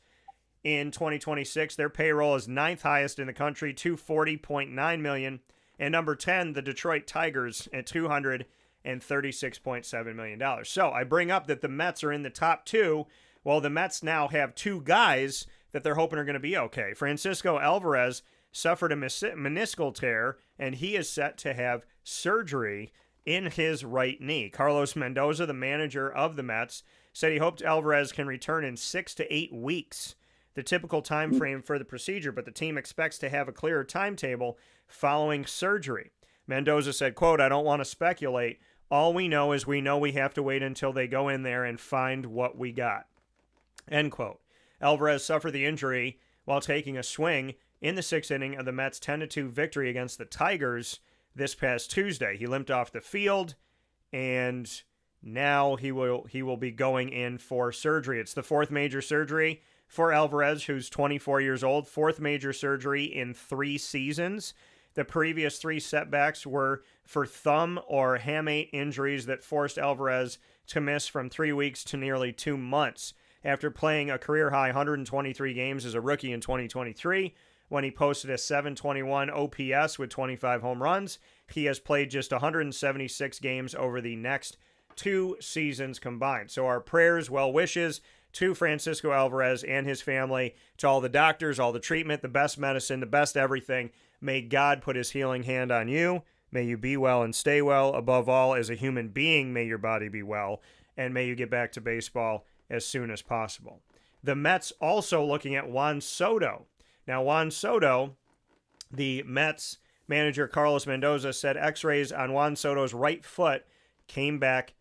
in 2026, their payroll is ninth highest in the country, $240.9 million. And number 10, the Detroit Tigers at $236.7 million. So I bring up that the Mets are in the top two. Well, the Mets now have two guys that they're hoping are going to be okay. Francisco Alvarez suffered a meniscal tear, and he is set to have surgery in his right knee. Carlos Mendoza, the manager of the Mets, said he hoped Alvarez can return in 6 to 8 weeks, the typical time frame for the procedure, but the team expects to have a clearer timetable following surgery. Mendoza said, quote, "I don't want to speculate. All we know is we know we have to wait until they go in there and find what we got." End quote. Alvarez suffered the injury while taking a swing in the sixth inning of the Mets' 10-2 victory against the Tigers this past Tuesday. He limped off the field, and now he will be going in for surgery. It's the fourth major surgery for Alvarez, who's 24 years old, fourth major surgery in 3 seasons. The previous 3 setbacks were for thumb or hamate injuries that forced Alvarez to miss from 3 weeks to nearly 2 months. After playing a career-high 123 games as a rookie in 2023, when he posted a 721 OPS with 25 home runs, he has played just 176 games over the next 2 seasons combined. So our prayers, well wishes to Francisco Alvarez and his family, to all the doctors, all the treatment, the best medicine, the best everything. May God put his healing hand on you. May you be well and stay well. Above all, as a human being, may your body be well, and may you get back to baseball as soon as possible. The Mets also looking at Juan Soto. Now, Juan Soto, the Mets manager Carlos Mendoza said x-rays on Juan Soto's right foot came back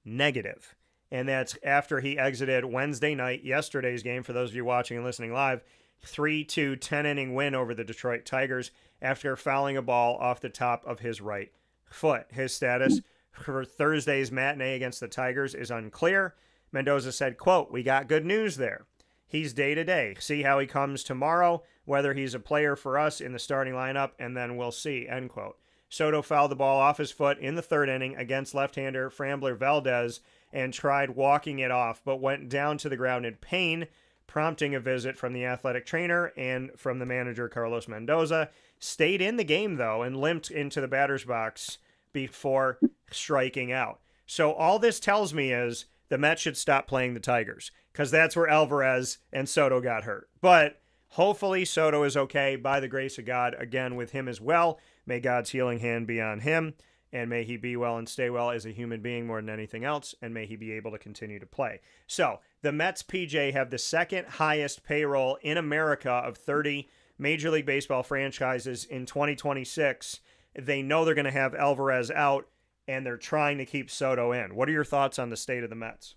negative. And that's after he exited Wednesday night, yesterday's game, for those of you watching and listening live, 3-2 10-inning win over the Detroit Tigers after fouling a ball off the top of his right foot. His status for Thursday's matinee against the Tigers is unclear. Mendoza said, quote, "We got good news there. He's day-to-day. See how he comes tomorrow, whether he's a player for us in the starting lineup, and then we'll see," end quote. Soto fouled the ball off his foot in the third inning against left-hander Framber Valdez and tried walking it off, but went down to the ground in pain, prompting a visit from the athletic trainer and from the manager Carlos Mendoza. Stayed in the game, though, and limped into the batter's box before striking out. So all this tells me is the Mets should stop playing the Tigers, because that's where Alvarez and Soto got hurt. But hopefully Soto is okay by the grace of God, again with him as well. May God's healing hand be on him, and may he be well and stay well as a human being more than anything else, and may he be able to continue to play. So the Mets, PJ, have the second highest payroll in America of 30 Major League Baseball franchises in 2026. They know they're going to have Alvarez out, and they're trying to keep Soto in. What are your thoughts on the state of the Mets?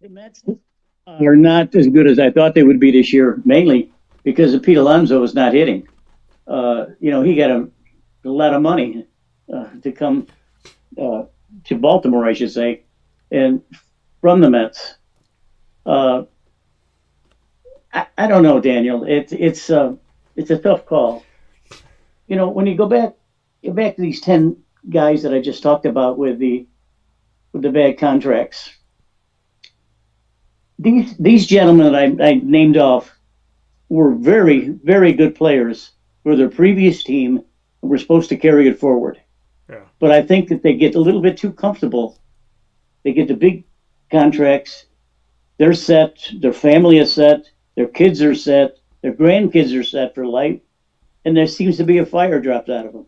The Mets are not as good as I thought they would be this year, mainly because Pete Alonso is not hitting. He got a lot of money to come to Baltimore, I should say, and from the Mets. I don't know, Daniel. It's a tough call. When you go back to these 10 guys that I just talked about with the bad contracts. These gentlemen that I named off were very, very good players for their previous team and were supposed to carry it forward. Yeah. But I think that they get a little bit too comfortable. They get the big contracts. They're set. Their family is set. Their kids are set. Their grandkids are set for life. And there seems to be a fire dropped out of them.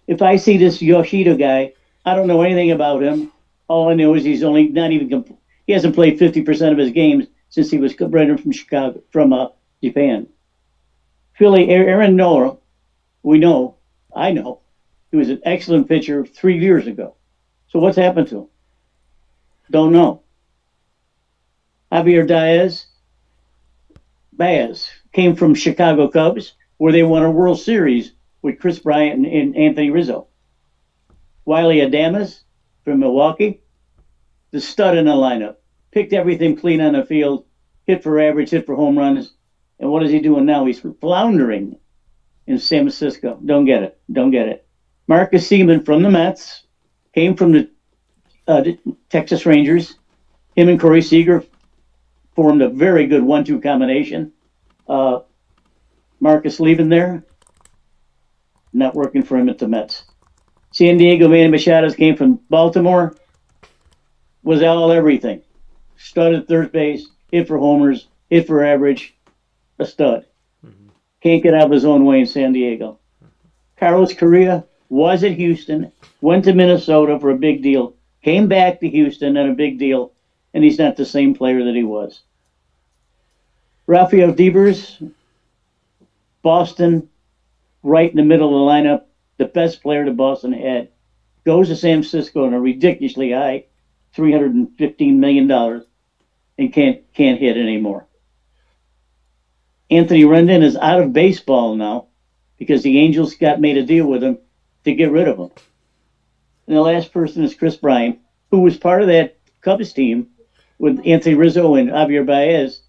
if I see this Yoshida guy, I don't know anything about him. All I know is he's only not even he hasn't played 50% of his games since he was bred from Chicago, from Japan. Philly, Aaron Nola, I know, he was an excellent pitcher 3 years ago. So what's happened to him? Don't know. Javier Baez came from Chicago Cubs, where they won a World Series with Chris Bryant and Anthony Rizzo. Wiley Adames from Milwaukee, the stud in the lineup, picked everything clean on the field, hit for average, hit for home runs. And what is he doing now? He's floundering in San Francisco. Don't get it. Marcus Seaman from the Mets, came from the Texas Rangers. Him and Corey Seager formed a very good 1-2 combination. Marcus leaving there, not working for him at the Mets. San Diego Manny Machado came from Baltimore, was all everything. Stud at third base, hit for homers, hit for average, a stud. Can't get out of his own way in San Diego. Carlos Correa was at Houston, went to Minnesota for a big deal, came back to Houston and a big deal, and he's not the same player that he was. Rafael Devers, Boston, right in the middle of the lineup, the best player that Boston had, goes to San Francisco on a ridiculously high $315 million and can't hit anymore. Anthony Rendon is out of baseball now because the Angels made a deal with him to get rid of him. And the last person is Chris Bryant, who was part of that Cubs team with Anthony Rizzo and Javier Baez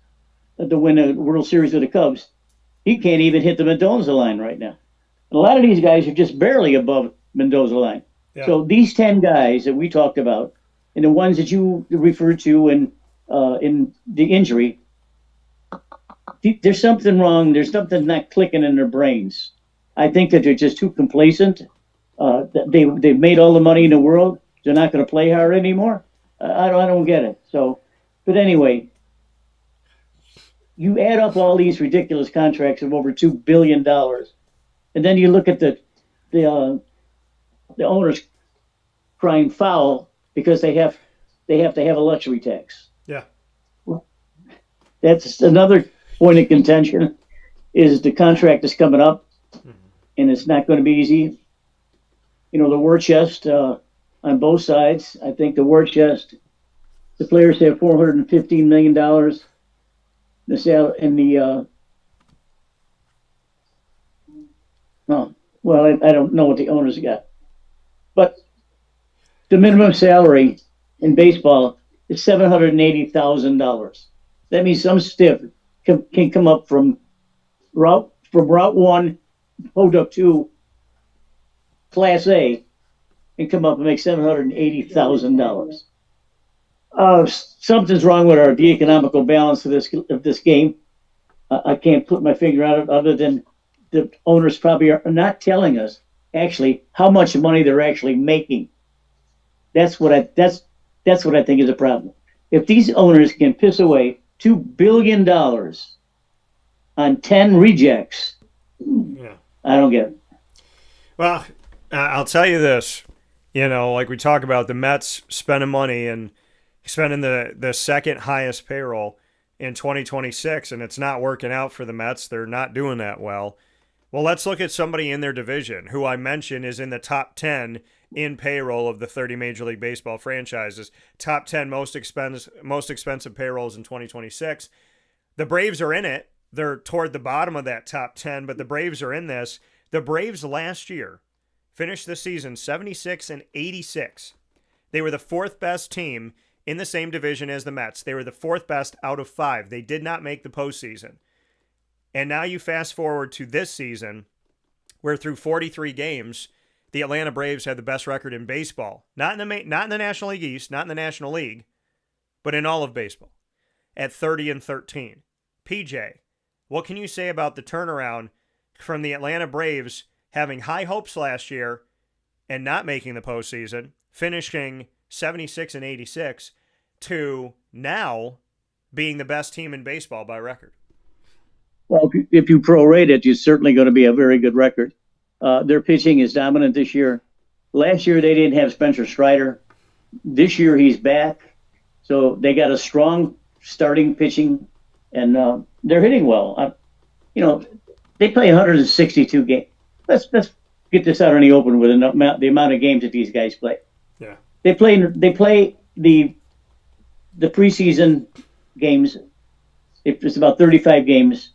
to win a World Series with the Cubs. He can't even hit the Mendoza line right now. And a lot of these guys are just barely above Mendoza line. Yeah. So these 10 guys that we talked about, and the ones that you referred to in the injury, there's something wrong. There's something not clicking in their brains. I think that they're just too complacent. They've made all the money in the world. They're not going to play hard anymore. I don't get it. So, but anyway, you add up all these ridiculous contracts of over $2 billion, and then you look at the owners crying foul because they have to have a luxury tax. Yeah, that's another point of contention. Is the contract is coming up, and it's not going to be easy. You know, the war chest on both sides. I think the war chest, the players have $415 million. The sale and the I don't know what the owners got, but the minimum salary in baseball is $780,000. That means some stiff can come up from route 1, hold up to Class A, and come up and make $780,000. Something's wrong with the economical balance of this game. I can't put my finger on it other than the owners probably are not telling us actually how much money they're actually making. That's what I think is a problem. If these owners can piss away $2 billion on 10 rejects, yeah, I don't get it. Well, I'll tell you this. You know, like we talk about the Mets spending money and spending the second highest payroll in 2026, and it's not working out for the Mets. They're not doing that well. Well, let's look at somebody in their division who I mentioned is in the top 10 in payroll of the 30 Major League Baseball franchises. Top 10 most expensive payrolls in 2026. The Braves are in it. They're toward the bottom of that top 10, but the Braves are in this. The Braves last year finished the season 76-86. They were the fourth best team in the same division as the Mets. They were the fourth best out of 5. They did not make the postseason. And now you fast forward to this season, where through 43 games, the Atlanta Braves had the best record in baseball. Not in the National League East, not in the National League, but in all of baseball, at 30-13. PJ, what can you say about the turnaround from the Atlanta Braves having high hopes last year and not making the postseason, finishing 76-86, to now being the best team in baseball by record? Well, if you prorate it, you're certainly going to be a very good record. Their pitching is dominant this year. Last year they didn't have Spencer Strider. This year he's back, so they got a strong starting pitching, and they're hitting well. They play 162 games. Let's get this out in the open with the amount of games that these guys play. Yeah, they play the preseason games. It's about 35 games.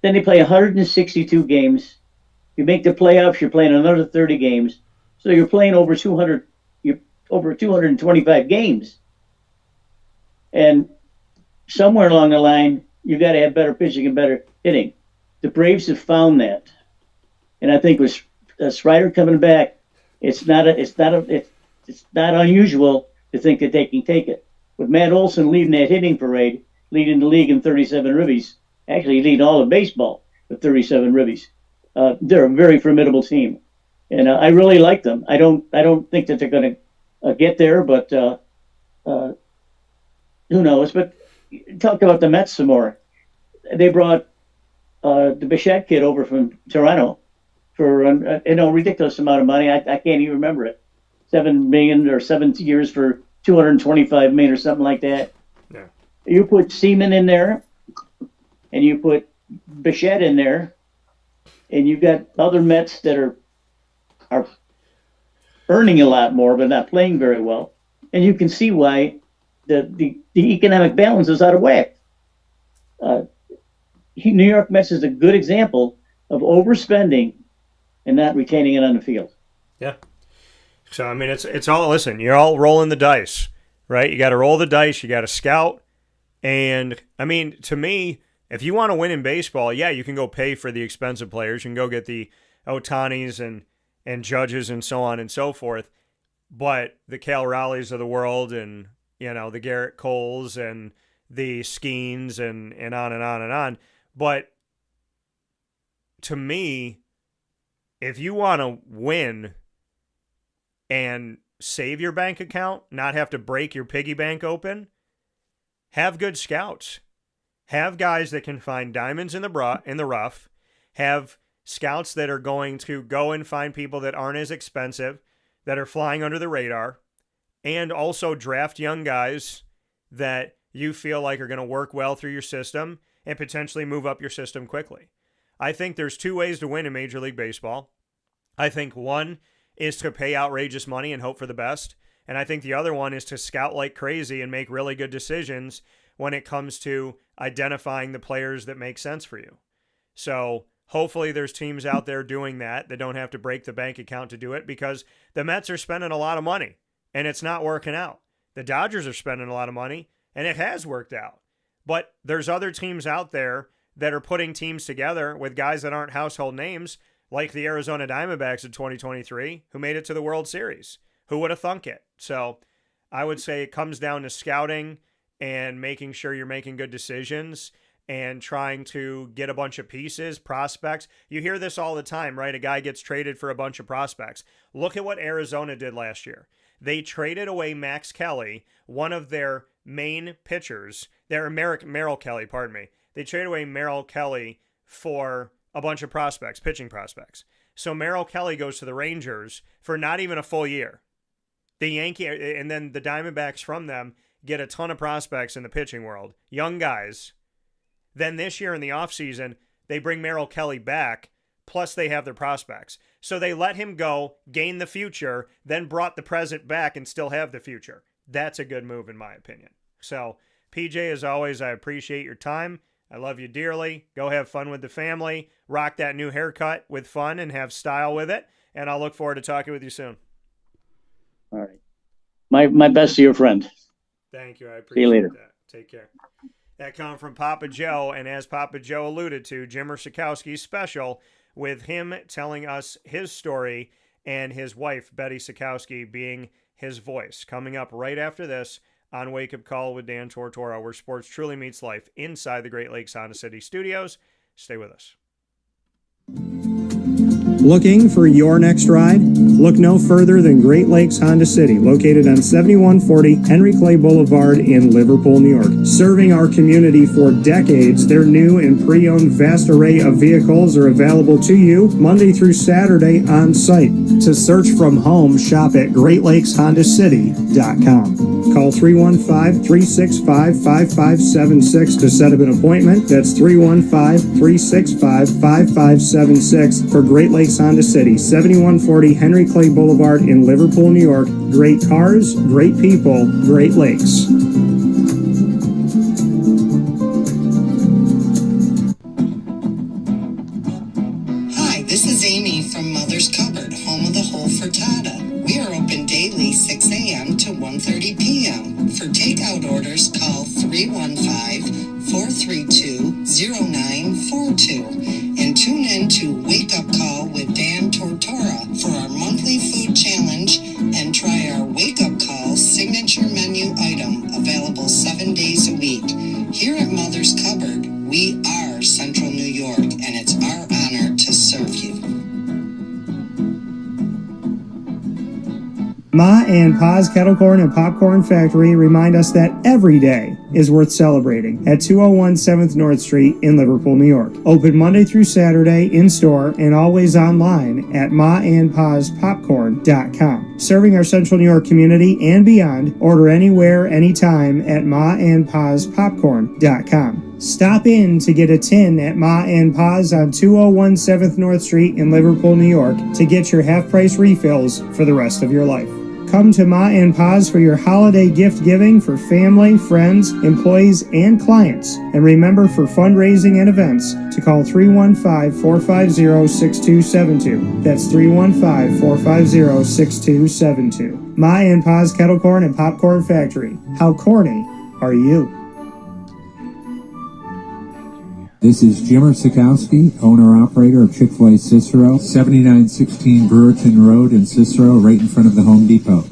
Then they play 162 games. You make the playoffs, you're playing another 30 games. So you're playing over 225 games. And somewhere along the line, you got to have better pitching and better hitting. The Braves have found that. And I think with Strider coming back, it's not unusual to think that they can take it. With Matt Olson leading that hitting parade, leading the league in 37 ribbies, actually leading all of baseball with 37 ribbies. They're a very formidable team, and I really like them. I don't think that they're going to get there, but who knows? But talk about the Mets some more. They brought the Bichette kid over from Toronto for a ridiculous amount of money. I can't even remember it. $7 million or 7 years for $225 million or something like that. yeah, You put Seaman in there, and you put Bichette in there, and you've got other Mets that are earning a lot more but not playing very well, and you can see why the economic balance is out of whack. New York Mets is a good example of overspending and not retaining it on the field. yeah. So I mean, it's all. Listen, you're all rolling the dice, right? You got to roll the dice. You got to scout, and I mean, to me, if you want to win in baseball, yeah, you can go pay for the expensive players. You can go get the Otanis and Judges and so on and so forth. But the Cal Raleighs of the world, and the Garrett Coles and the Skeens and on and on and on. But to me, if you want to win and save your bank account, not have to break your piggy bank open, have good scouts. Have guys that can find diamonds in the rough. Have scouts that are going to go and find people that aren't as expensive, that are flying under the radar, and also draft young guys that you feel like are going to work well through your system and potentially move up your system quickly. I think there's 2 ways to win in Major League Baseball. I think one is to pay outrageous money and hope for the best. And I think the other one is to scout like crazy and make really good decisions when it comes to identifying the players that make sense for you. So hopefully there's teams out there doing that don't have to break the bank account to do it, because the Mets are spending a lot of money and it's not working out. The Dodgers are spending a lot of money and it has worked out. But there's other teams out there that are putting teams together with guys that aren't household names, like the Arizona Diamondbacks in 2023, who made it to the World Series. Who would have thunk it? So I would say it comes down to scouting and making sure you're making good decisions and trying to get a bunch of pieces, prospects. You hear this all the time, right? A guy gets traded for a bunch of prospects. Look at what Arizona did last year. They traded away Max Kelly, one of their main pitchers. Merrill Kelly, pardon me. They traded away Merrill Kelly for a bunch of prospects, pitching prospects. So Merrill Kelly goes to the Rangers for not even a full year. And then the Diamondbacks from them get a ton of prospects in the pitching world, young guys. Then this year in the offseason, they bring Merrill Kelly back, plus they have their prospects. So they let him go, gain the future, then brought the present back and still have the future. That's a good move in my opinion. So PJ, as always, I appreciate your time. I love you dearly. Go have fun with the family. Rock that new haircut with fun and have style with it. And I'll look forward to talking with you soon. All right. My best to your friend. Thank you. I appreciate See you later. that. Take care. That come from Papa Joe. And as Papa Joe alluded to, Jimmer Szatkowski's special with him telling us his story and his wife, Betty Szatkowski, being his voice. Coming up right after this on Wake Up Call with Dan Tortora, where sports truly meets life inside the Great Lakes Honda City studios. Stay with us. Looking for your next ride? Look no further than Great Lakes Honda City, located on 7140 Henry Clay Boulevard in Liverpool, New York. Serving our community for decades, their new and pre-owned vast array of vehicles are available to you Monday through Saturday on site. To search from home, shop at GreatLakesHondaCity.com. Call 315-365-5576 to set up an appointment. That's 315-365-5576 for Great Lakes Honda City, 7140 Henry Clay Boulevard in Liverpool, New York. Great cars, great people, Great Lakes. Hi, this is Amy from Mother's Cupboard, home of the whole frittata. We are open daily 6 a.m. to 1:30 p.m. For takeout orders, call 315-432-0942 and tune in to Wake Up Call with Dan Tortora for our monthly food challenge and try our Wake Up Call signature menu item available 7 days a week. Here at Mother's Cupboard, we are Central New York, and it's our honor to serve you. Ma and Pa's Kettle Corn and Popcorn Factory remind us that every day is worth celebrating at 201 7th North Street in Liverpool, New York. Open Monday through Saturday in-store and always online at maandpaspopcorn.com. Serving our Central New York community and beyond, order anywhere, anytime at maandpaspopcorn.com. Stop in to get a tin at Ma and Pa's on 201 7th North Street in Liverpool, New York to get your half-price refills for the rest of your life. Come to Ma and Pa's for your holiday gift giving for family, friends, employees, and clients. And remember, for fundraising and events, to call 315-450-6272. That's 315-450-6272. Ma and Pa's Kettle Corn and Popcorn Factory. How corny are you? This is Jimmer Szatkowski, owner-operator of Chick-fil-A Cicero, 7916 Brewerton Road in Cicero, right in front of the Home Depot.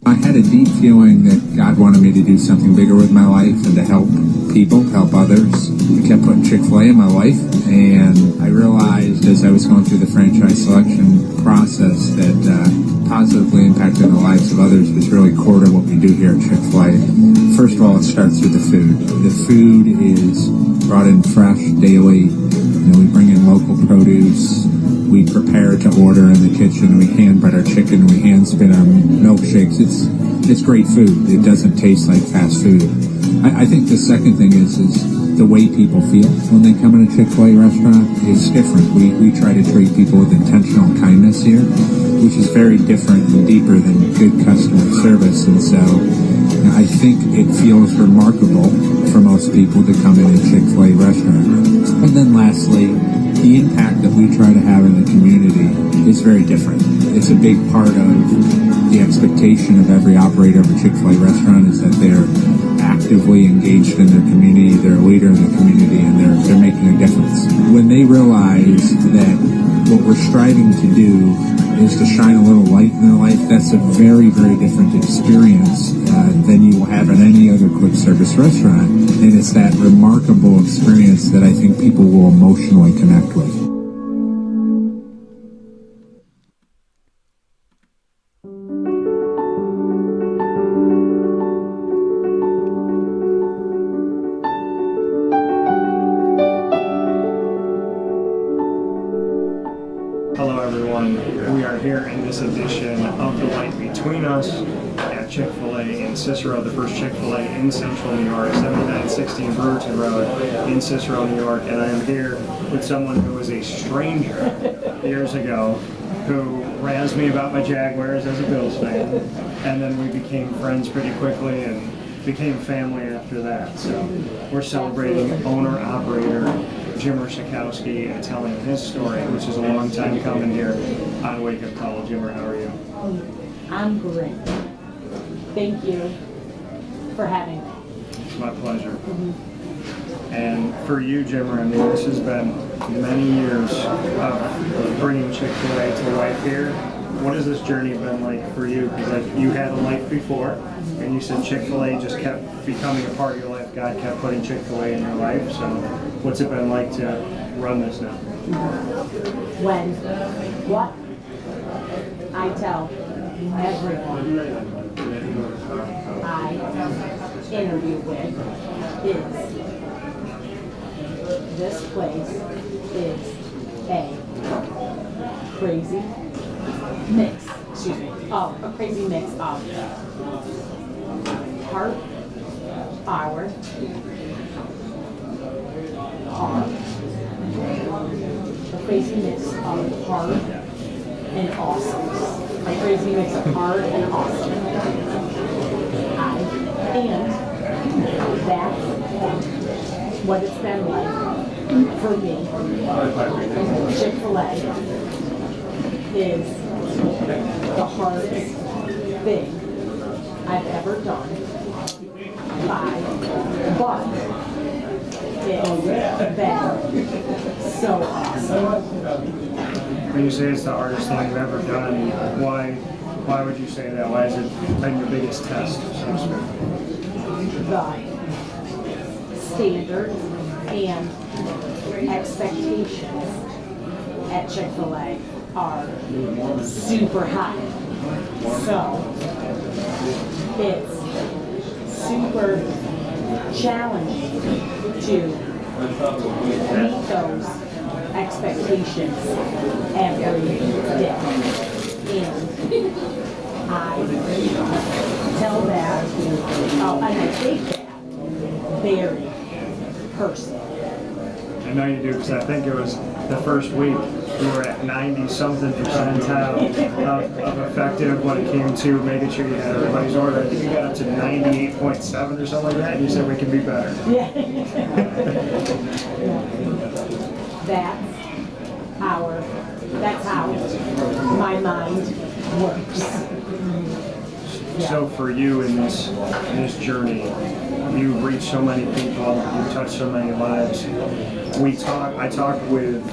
I had a deep feeling that God wanted me to do something bigger with my life and to help people, help others. I kept putting Chick-fil-A in my life, and I realized as I was going through the franchise selection process that positively impacting the lives of others was really core to what we do here at Chick-fil-A. First of all, it starts with the food. The food is brought in fresh daily. We bring in local produce. We prepare to order in the kitchen. We hand bread our chicken. We hand spin our milkshakes. It's great food. It doesn't taste like fast food. I think the second thing is the way people feel when they come in a Chick-fil-A restaurant. It's different. We try to treat people with intentional kindness here, which is very different and deeper than good customer service. And so I think it feels remarkable for most people to come in a Chick-fil-A restaurant. And then lastly, the impact that we try to have in the community is very different. It's a big part of the expectation of every operator of a Chick-fil-A restaurant is that they're actively engaged in their community, they're a leader in the community, and they're making a difference. When they realize that what we're striving to do is to shine a little light in their life, that's a very, very different experience than you will have at any other quick service restaurant. And it's that remarkable experience that I think people will emotionally connect with. Hello everyone, we are here in this edition of The Light Between Us at Chick-fil-A in Cicero, the first Chick-fil-A in Central New York, 7916 Brewerton Road in Cicero, New York, and I am here with someone who was a stranger years ago who razzed me about my Jaguars as a Bills fan, and then we became friends pretty quickly and became family after that. So we're celebrating owner-operator Jimmer Szatkowski and telling his story, which is a long time coming here on Wake Up Call. Jimmer, how are you? I'm great. Thank you for having me. It's my pleasure. And for you, Jimmer, I mean, this has been many years of bringing Chick-fil-A to life here. What has this journey been like for you? Because you had a life before, and you said Chick-fil-A just kept becoming a part of your life. God kept putting Chick-fil-A in your life. So what's it been like to run this now? When what I tell everyone I interview with is this place is a crazy mix, a crazy mix of heart, power, heart, a crazy mix of hard and awesome. A crazy mix of hard and awesome. And that's what it's been like for me. Chick-fil-A is the hardest thing I've ever done. But it's been so awesome. When you say it's the hardest thing you've ever done, why would you say that? Why has it been your biggest test, so to speak? The standards and expectations at Chick-fil-A are super high. So it's super challenging to meet those expectations every day. And I tell that, and I take that very personally. I know you do, because I think it was the first week you were at 90-something percentile of effective when it came to making sure you had everybody's order. I think you got up to 98.7 or something like that, and you said we can be better. Yeah. That's how my mind works. So for you in this journey, you've reached so many people, you've touched so many lives. I talked with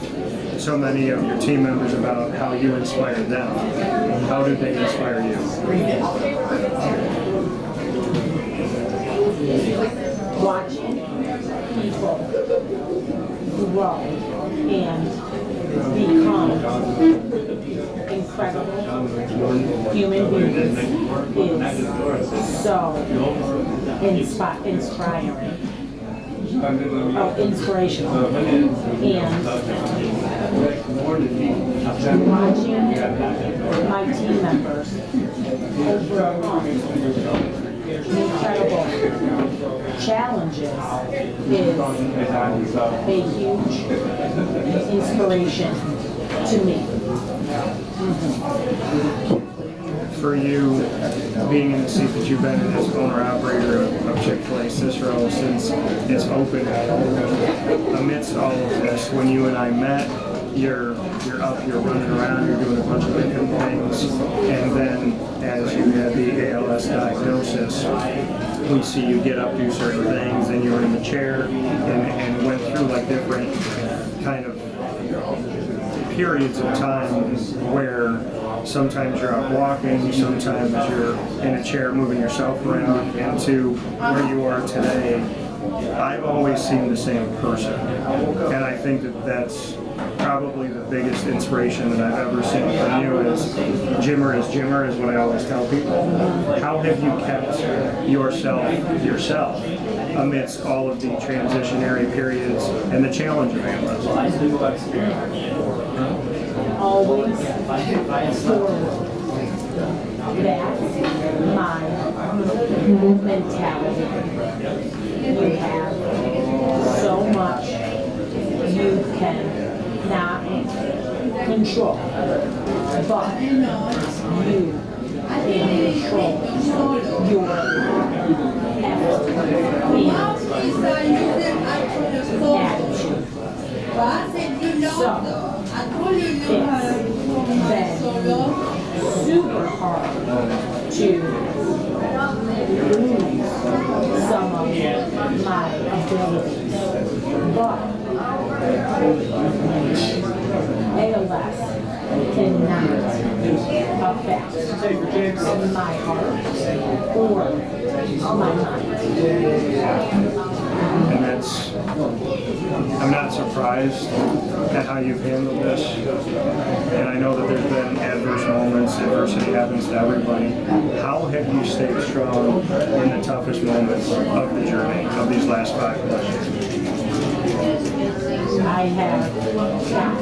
so many of your team members about how you inspired them. How did they inspire you? Watching people grow and become incredible human beings is so inspiring. Inspirational. And watching my team members overcome incredible challenges is a huge inspiration to me. For you, being in the seat that you've been in as owner-operator of Chick-fil-A Cicero since it's opened, amidst all of this, when you and I met, you're up, you're running around, you're doing a bunch of different things, and then as you had the ALS diagnosis, we see you get up, do certain things, and you were in the chair and went through like different kind of periods of time where sometimes you're out walking, sometimes you're in a chair moving yourself around, and to where you are today, I've always seen the same person. And I think that that's probably the biggest inspiration that I've ever seen from you is Jimmer is Jimmer, is what I always tell people. How have you kept yourself amidst all of the transitionary periods and the challenge of ALS? Always forward. That's my mentality. You have so much you can not control, but you can control your effort and attitude. So, it's been super hard to lose some of my abilities, but ALS cannot affect my heart or my mind. And I'm not surprised. surprised at how you've handled this? And I know that there's been adverse moments, adversity happens to everybody. How have you stayed strong in the toughest moments of the journey of these last 5+ years? I have not.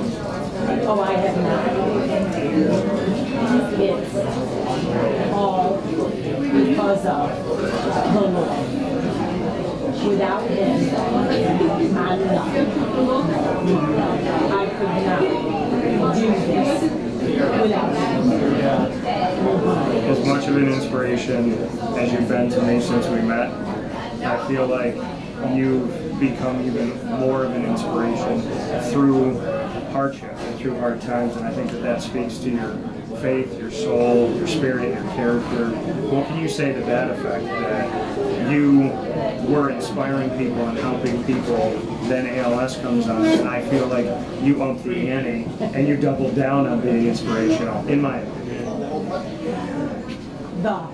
Oh, I have not. It's all because of the Lord. Without Him, I'm nothing. I could not do this without Him. As much of an inspiration as you've been to me since we met, I feel like you've become even more of an inspiration through hardship and through hard times, and I think that that speaks to your faith, your soul, your spirit, your character. What can you say to that effect, that you were inspiring people and helping people, then ALS comes on, and I feel like you upped the ante and you doubled down on being inspirational, in my opinion. The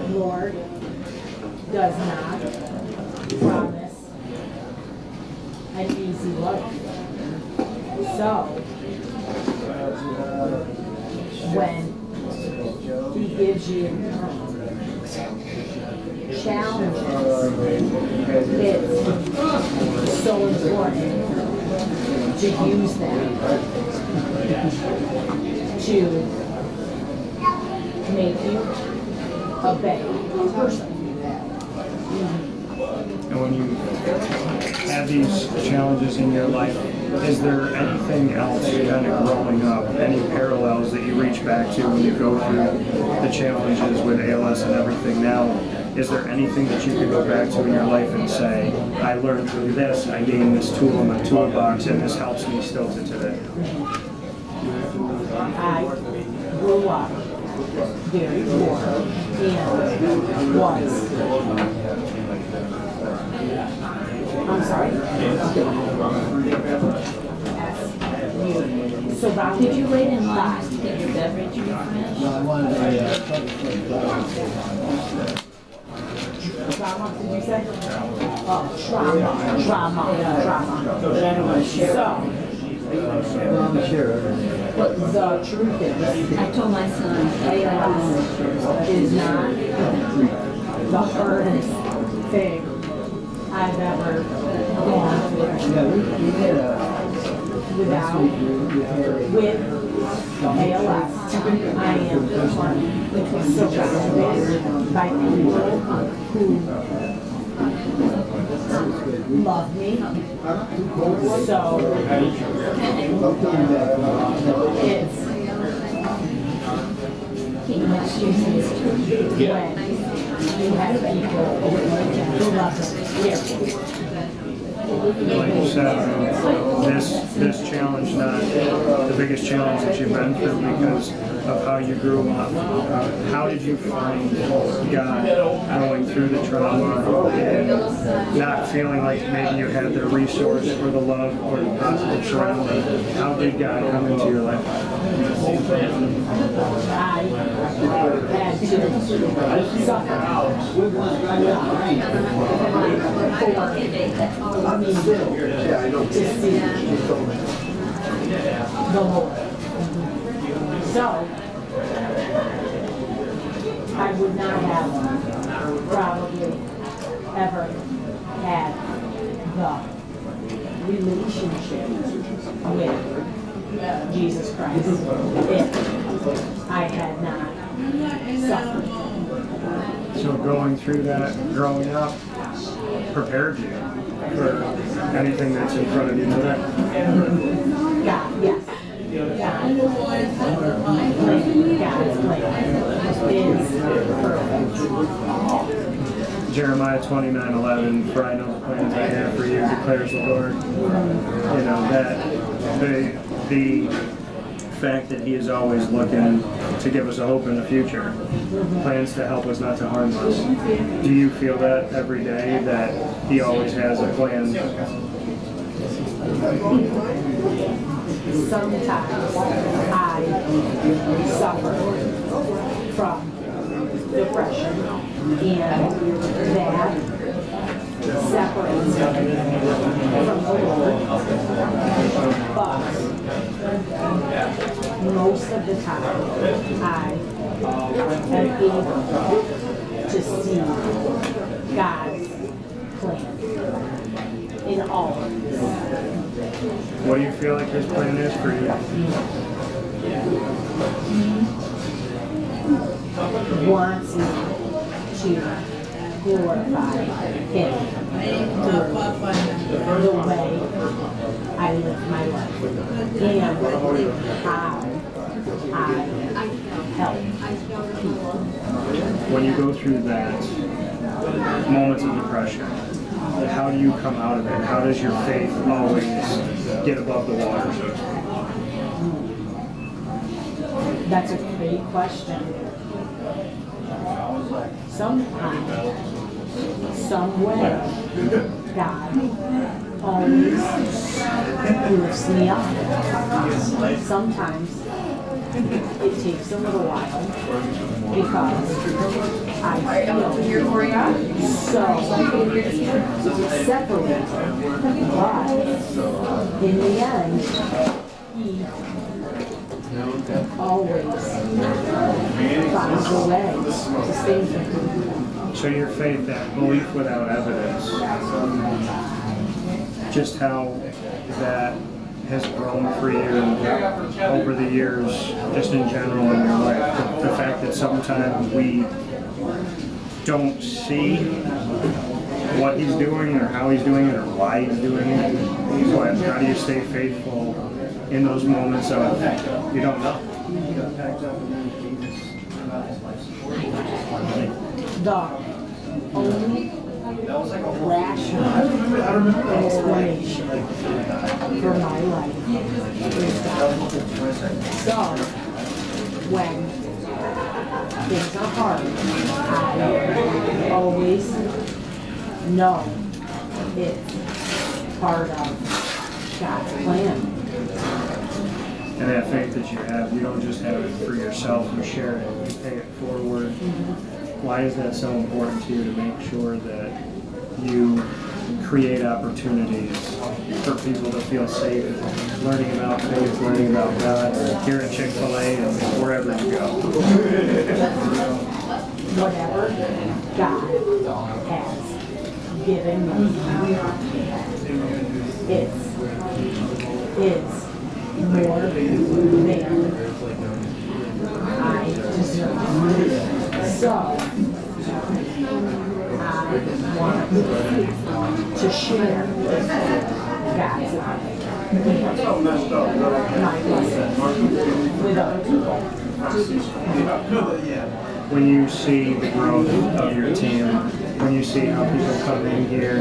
Lord does not promise an easy life. So, when He gives you challenges, it's so important to use them to make you a better person. And when you have these challenges in your life, is there anything else kind of growing up, any parallels that you reach back to when you go through the challenges with ALS and everything now? Is there anything that you could go back to in your life and say, I learned through this, I gained this tool in my toolbox, and this helps me still to today? I grew up very poor and was. I'm sorry. So Bob, did you wait in line to get your beverage refreshed? Trauma, did you say? Oh, trauma. But the truth is, I told my son, ALS is not the hardest thing I've ever gone through. With ALS, I am surrounded by people who love me. So it's when you have people who love you. Like you said, this challenge, not the biggest challenge that you've been through because of how you grew up. How did you find God going through the trauma and not feeling like maybe you had the resource or the love or the positive surrounding? How did God come into your life? I had to suffer to see the Lord. So, I would not have probably ever had the relationship with Jesus Christ if I had not suffered. So going through that, growing up, prepared you for anything that's in front of you today? God, yes. God's plan is perfect. Jeremiah 29:11, for I know the plans I have for you, declares the Lord. You know, that the fact that He is always looking to give us a hope in the future, plans to help us, not to harm us. Do you feel that every day, that He always has a plan? Sometimes I suffer from depression, and that separates me from the Lord. plan in all of this. What do you feel like his plan is for you? He wants me to glorify him through the way I live my life and how I help people. When you go through that moments of depression, how do you come out of it? How does your faith always get above the water? That's a great question. Sometimes, some way, God always lifts me up. Sometimes it takes a little while because I feel so separated. But in the end, He always finds a way to save me. So your faith, that belief without evidence, just how that has grown for you over the years, just in general in your life. The fact that sometimes we don't see what he's doing or how he's doing it or why he's doing it. But how do you stay faithful in those moments of you don't know? The only rational explanation for my life is God. So, when things are hard, I always know it's part of God's plan. And that faith that you have, you don't just have it for yourself, you share it, you pay it forward. Why is that so important to you to make sure that you create opportunities for people to feel safe, learning about faith, learning about God, here at Chick-fil-A and wherever you go? Whatever God has given me, it is more than I deserve. So, I want to share God's love and my blessing with other people. When you see the growth of your team, when you see how people come in here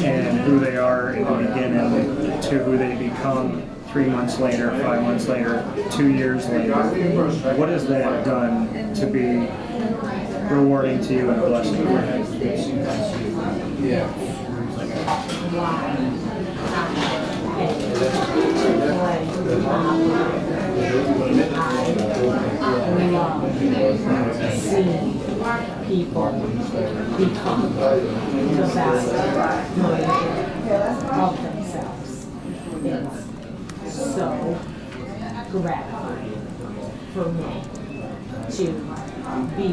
and who they are in the beginning to who they become 3 months later, 5 months later, 2 years later, what has that done to be rewarding to you and a blessing to you? Seeing people become the best of themselves. It's so gratifying for me to be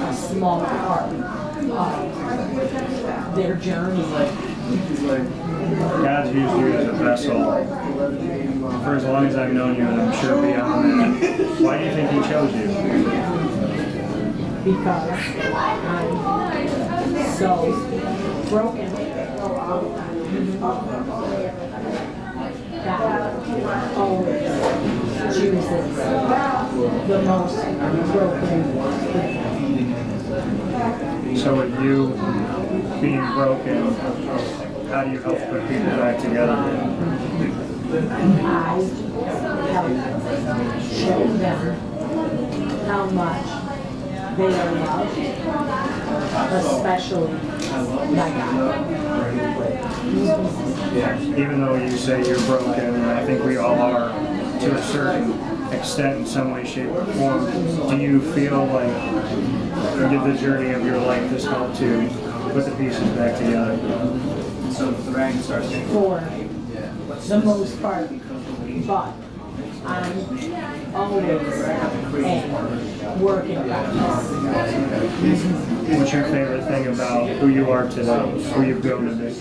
a small part of their journey. God's used you as a vessel for as long as I've known you, and I'm sure beyond that. Why do you think He chose you? Because I'm so broken. God always chooses the most broken people. So with you being broken, how do you help put people back together? I help show them how much they are loved, especially by God. Even though you say you're broken, and I think we all are to a certain extent in some way, shape, or form, do you feel like the journey of your life has helped to put the pieces back together? For the most part, but I'm always a work in progress. What's your favorite thing about who you are today, who you've grown to be?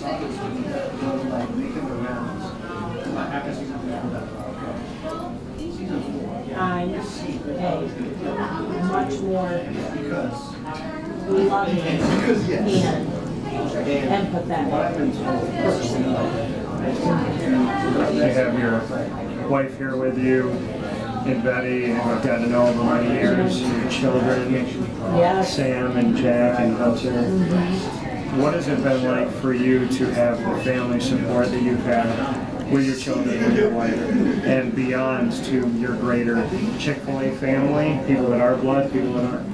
I'm a much more loving and empathetic person. You have your wife here with you, and Betty, and I've gotten to know over many years, your children, Yes. Sam and Jack and Hunter. What has it been like for you to have the family support that you've had with your children and your wife, and beyond to your greater Chick-fil-A family, people that are blood, people that aren't?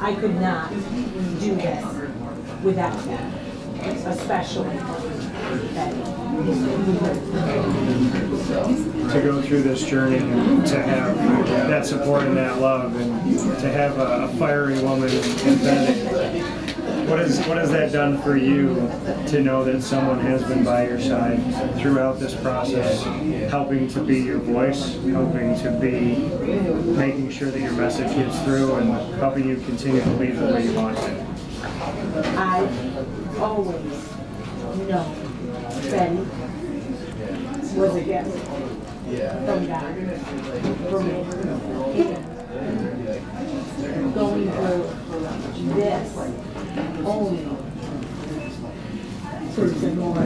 I could not do this without them, especially Betty. To go through this journey and to have that support and that love, and to have a fiery woman in Betty. What has that done for you to know that someone has been by your side throughout this process, helping to be your voice, helping to be making sure that your message gets through, and helping you continue to lead the way you want to? I've always known Betty was a gift from God for me. And going through this only proves it more.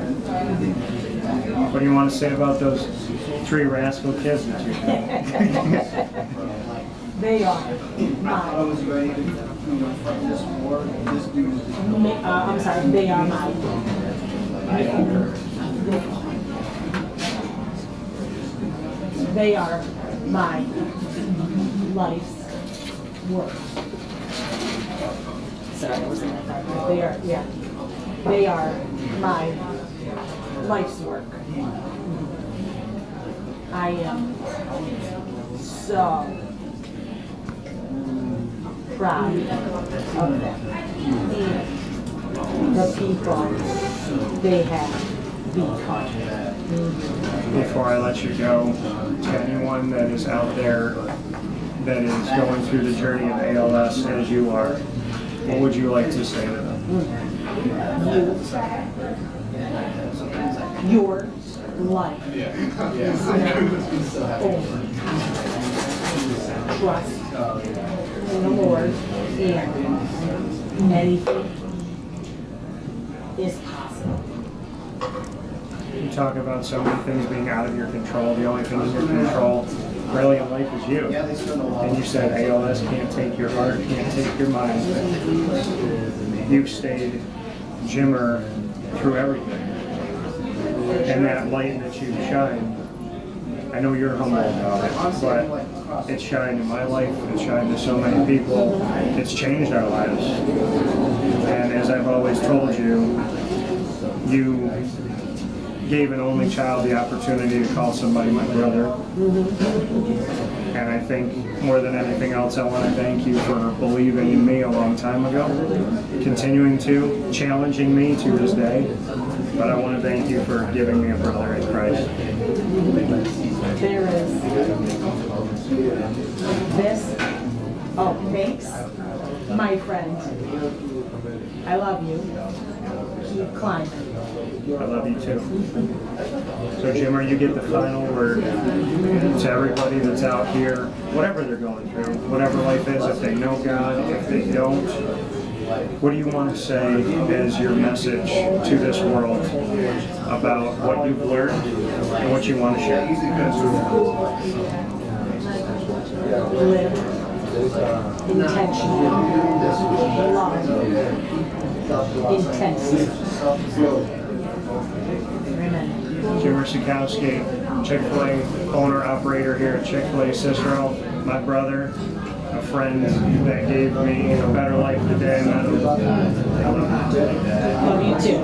What do you want to say about those 3 rascal kids that you have? They are mine. I'm sorry, they are mine. They are my life's work. Sorry, I wasn't that bad. They are my life's work. I am so proud of them and the people they have become. Before I let you go, to anyone that is out there that is going through the journey of ALS as you are, what would you like to say to them? Your life is not over. Trust in the Lord, and anything is possible. You talk about so many things being out of your control. The only thing in your control really in life is you. And you said ALS can't take your heart, can't take your mind. You've stayed Jimmer through everything. And that light that you shine, I know you're humble about it, but it's shined in my life, it's shined to so many people, it's changed our lives. And as I've always told you, you gave an only child the opportunity to call somebody my brother. And I think more than anything else, I want to thank you for believing in me a long time ago, continuing to, challenging me to this day. But I want to thank you for giving me a brother in Christ. There is this. Oh, thanks, my friend. I love you. Keep climbing. I love you too. So Jimmer, you get the final word to everybody that's out here, whatever they're going through, whatever life is, if they know God, if they don't. What do you want to say as your message to this world about what you've learned and what you want to share? Live intentionally. Love intensely. Amen. Jimmer Szatkowski, Chick-fil-A owner-operator here at Chick-fil-A Cicero, my brother, a friend that gave me a better life today. I love Love you too.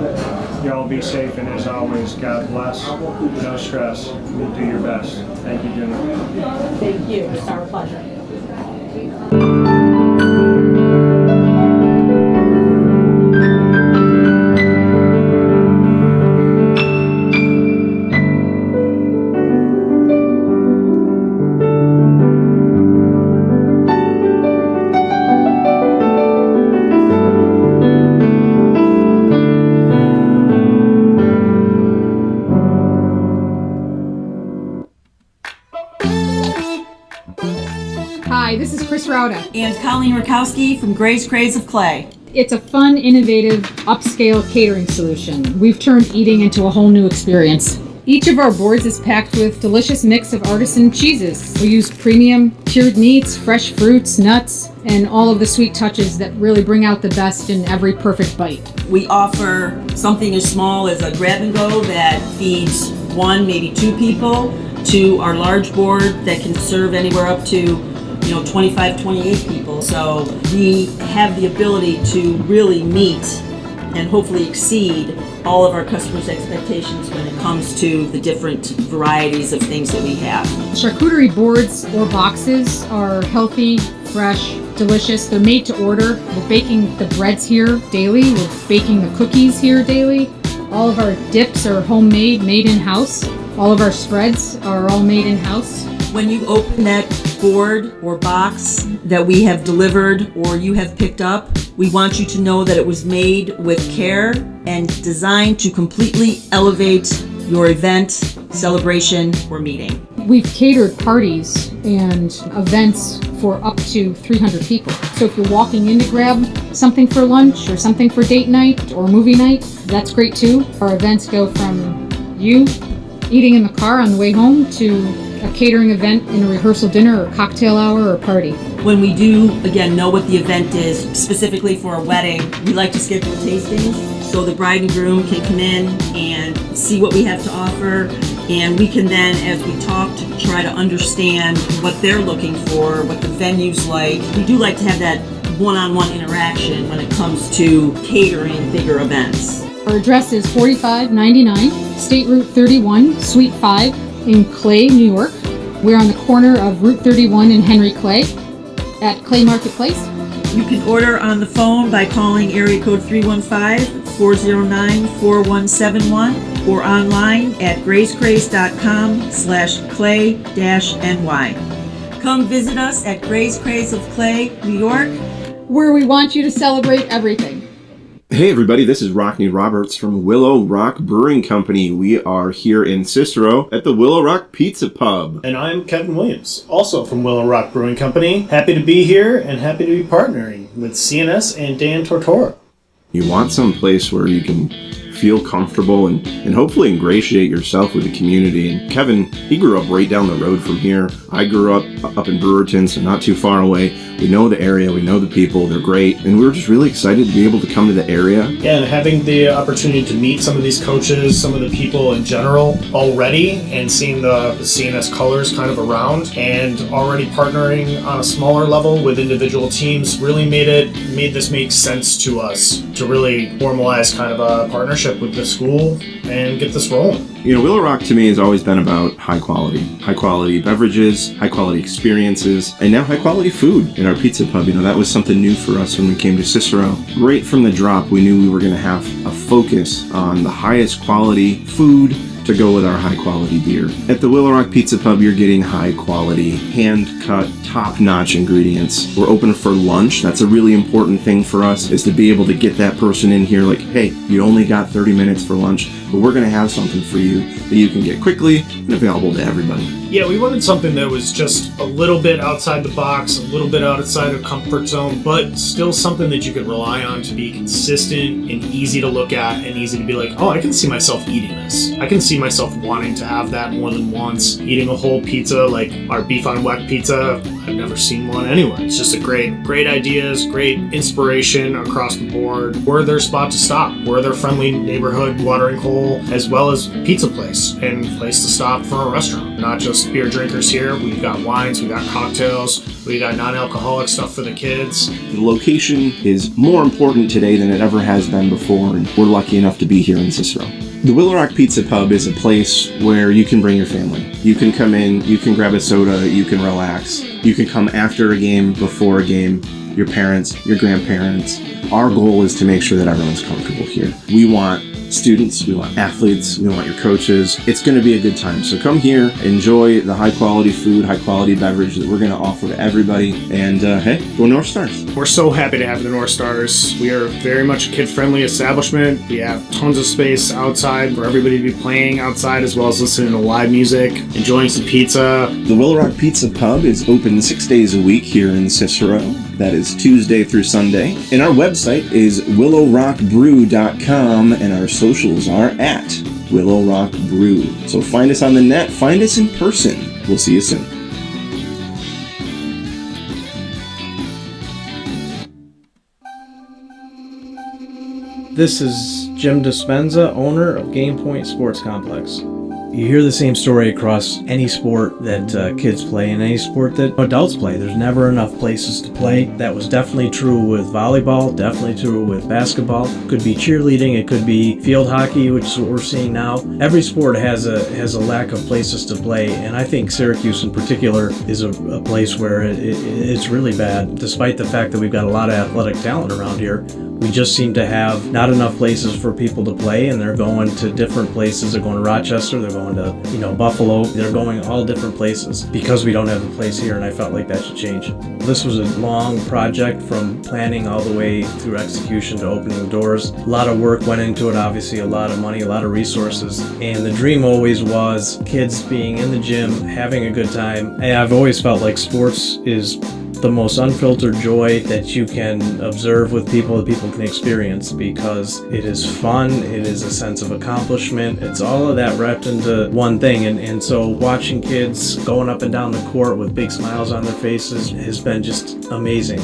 Y'all be safe, and as always, God bless. No stress. Do your best. Thank you, Jimmer. Thank you. It's our pleasure. Chris Rauda. And Colleen Rakowski from Gray's Craze of Clay. It's a fun, innovative, upscale catering solution. We've turned eating into a whole new experience. Each of our boards is packed with delicious mix of artisan cheeses. We use premium cured meats, fresh fruits, nuts, and all of the sweet touches that really bring out the best in every perfect bite. We offer something as small as a grab and go that feeds 1, maybe 2 people, to our large board that can serve anywhere up to 25, 28 people. So we have the ability to really meet and hopefully exceed all of our customers' expectations when it comes to the different varieties of things that we have. Charcuterie boards or boxes are healthy, fresh, delicious. They're made to order. We're baking the breads here daily. We're baking the cookies here daily. All of our dips are homemade, made in-house. All of our spreads are all made in-house. When you open that board or box that we have delivered or you have picked up, we want you to know that it was made with care and designed to completely elevate your event, celebration, or meeting. We've catered parties and events for up to 300 people. So if you're walking in to grab something for lunch or something for date night or movie night, that's great too. Our events go from you eating in the car on the way home to a catering event in a rehearsal dinner or cocktail hour or party. When we do, again, know what the event is, specifically for a wedding, we like to schedule tastings so the bride and groom can come in and see what we have to offer, and we can then, as we talk, to try to understand what they're looking for, what the venue's like. We do like to have that one-on-one interaction when it comes to catering bigger events. Our address is 4599 State Route 31, Suite 5 in Clay, New York. We're on the corner of Route 31 and Henry Clay at Clay Marketplace. You can order on the phone by calling area code 315-409-4171 or online at grayscraze.com/clay-ny. Come visit us at Gray's Craze of Clay, New York, where we want you to celebrate everything. Hey everybody, this is Rockney Roberts from Willow Rock Brewing Company. We are here in Cicero at the Willow Rock Pizza Pub. And I'm Kevin Williams, also from Willow Rock Brewing Company. Happy to be here and happy to be partnering with CNS and Dan Tortora. You want some place where you can feel comfortable and hopefully ingratiate yourself with the community. And Kevin, he grew up right down the road from here. I grew up in Brewerton, so not too far away. We know the area, we know the people, they're great, and we were just really excited to be able to come to the area. Yeah, and having the opportunity to meet some of these coaches, some of the people in general already, and seeing the CNS colors kind of around, and already partnering on a smaller level with individual teams really made this make sense to us to really formalize kind of a partnership with the school and get this rolling. You know, Willow Rock to me has always been about high quality beverages, high quality experiences, and now high quality food in our pizza pub. You know, that was something new for us when we came to Cicero. Right from the drop, we knew we were going to have a focus on the highest quality food to go with our high quality beer. At the Willow Rock Pizza Pub, you're getting high quality, hand cut, top notch ingredients. We're open for lunch. That's a really important thing for us, is to be able to get that person in here like, hey, you only got 30 minutes for lunch, but we're going to have something for you that you can get quickly and available to everybody. Yeah, we wanted something that was just a little bit outside the box, a little bit outside of comfort zone, but still something that you could rely on to be consistent and easy to look at and easy to be like, oh, I can see myself eating this. I can see myself wanting to have that more than once. Eating a whole pizza like our beef on weck pizza, I've never seen one anywhere. It's just a great ideas, great inspiration across the board. We're their spot to stop. We're their friendly neighborhood watering hole, as well as pizza place and place to stop for a restaurant. Not just beer drinkers here. We've got wines, we've got cocktails, we got non-alcoholic stuff for the kids. The location is more important today than it ever has been before, and we're lucky enough to be here in Cicero. The Willow Rock Pizza Pub is a place where you can bring your family. You can come in, you can grab a soda, you can relax. You can come after a game, before a game. your parents, your grandparents. Our goal is to make sure that everyone's comfortable here. We want students, we want athletes, we want your coaches. It's going to be a good time. So come here, enjoy the high quality food, high quality beverage that we're going to offer to everybody. And hey, go North Stars. We're so happy to have the North Stars. We are very much a kid-friendly establishment. We have tons of space outside for everybody to be playing outside, as well as listening to live music, enjoying some pizza. The Willow Rock Pizza Pub is open 6 days a week here in Cicero. That is Tuesday through Sunday. And our website is willowrockbrew.com, and our socials are at Willow Rock Brew. So find us on the net, find us in person. We'll see you soon. This is Jim Dispenza, owner of Game Point Sports Complex. You hear the same story across any sport that kids play and any sport that adults play. There's never enough places to play. That was definitely true with volleyball, definitely true with basketball. It could be cheerleading, it could be field hockey, which is what we're seeing now. Every sport has a lack of places to play, and I think Syracuse in particular is a place where it's really bad. Despite the fact that we've got a lot of athletic talent around here, we just seem to have not enough places for people to play, and they're going to different places. They're going to Rochester, they're going to, Buffalo. They're going all different places because we don't have the place here, and I felt like that should change. This was a long project from planning all the way through execution to opening doors. A lot of work went into it, obviously, a lot of money, a lot of resources, and the dream always was kids being in the gym, having a good time. And I've always felt like sports is the most unfiltered joy that you can observe with people, that people can experience, because it is fun, it is a sense of accomplishment, it's all of that wrapped into one thing, and so watching kids going up and down the court with big smiles on their faces has been just amazing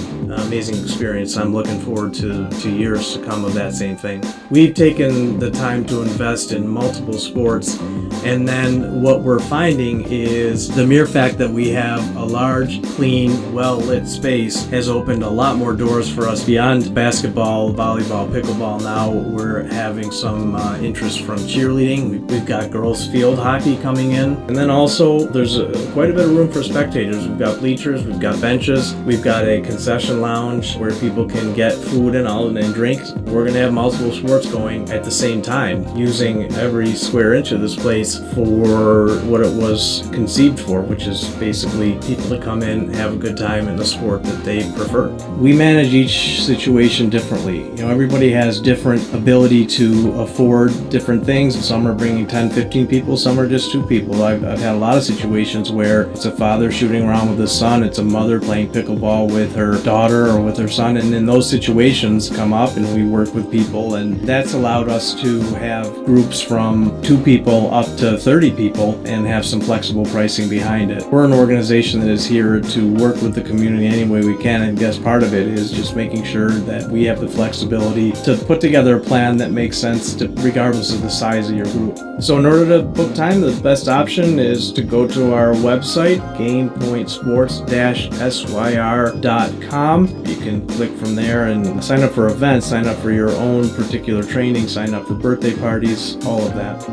experience. I'm looking forward to years to come of that same thing. We've taken the time to invest in multiple sports, and then what we're finding is the mere fact that we have a large, clean, well-lit space has opened a lot more doors for us beyond basketball, volleyball, pickleball. Now we're having some interest from cheerleading. We've got girls field hockey coming in, and then also there's quite a bit of room for spectators. We've got bleachers, we've got benches, we've got a concession lounge where people can get food and drinks. We're going to have multiple sports going at the same time, using every square inch of this place for what it was conceived for, which is basically people to come in, have a good time in the sport that they prefer. We manage each situation differently. Everybody has different ability to afford different things. Some are bringing 10, 15 people, some are just 2 people. I've had a lot of situations where it's a father shooting around with his son, it's a mother playing pickleball with her daughter or with her son, and then those situations come up and we work with people, and that's allowed us to have groups from 2 people up to 30 people and have some flexible pricing behind it. We're an organization that is here to work with the community any way we can, and I guess part of it is just making sure that we have the flexibility to put together a plan that makes sense regardless of the size of your group. So in order to book time, the best option is to go to our website, gamepointsports-syr.com. You can click from there and sign up for events, sign up for your own particular training, sign up for birthday parties, all of that.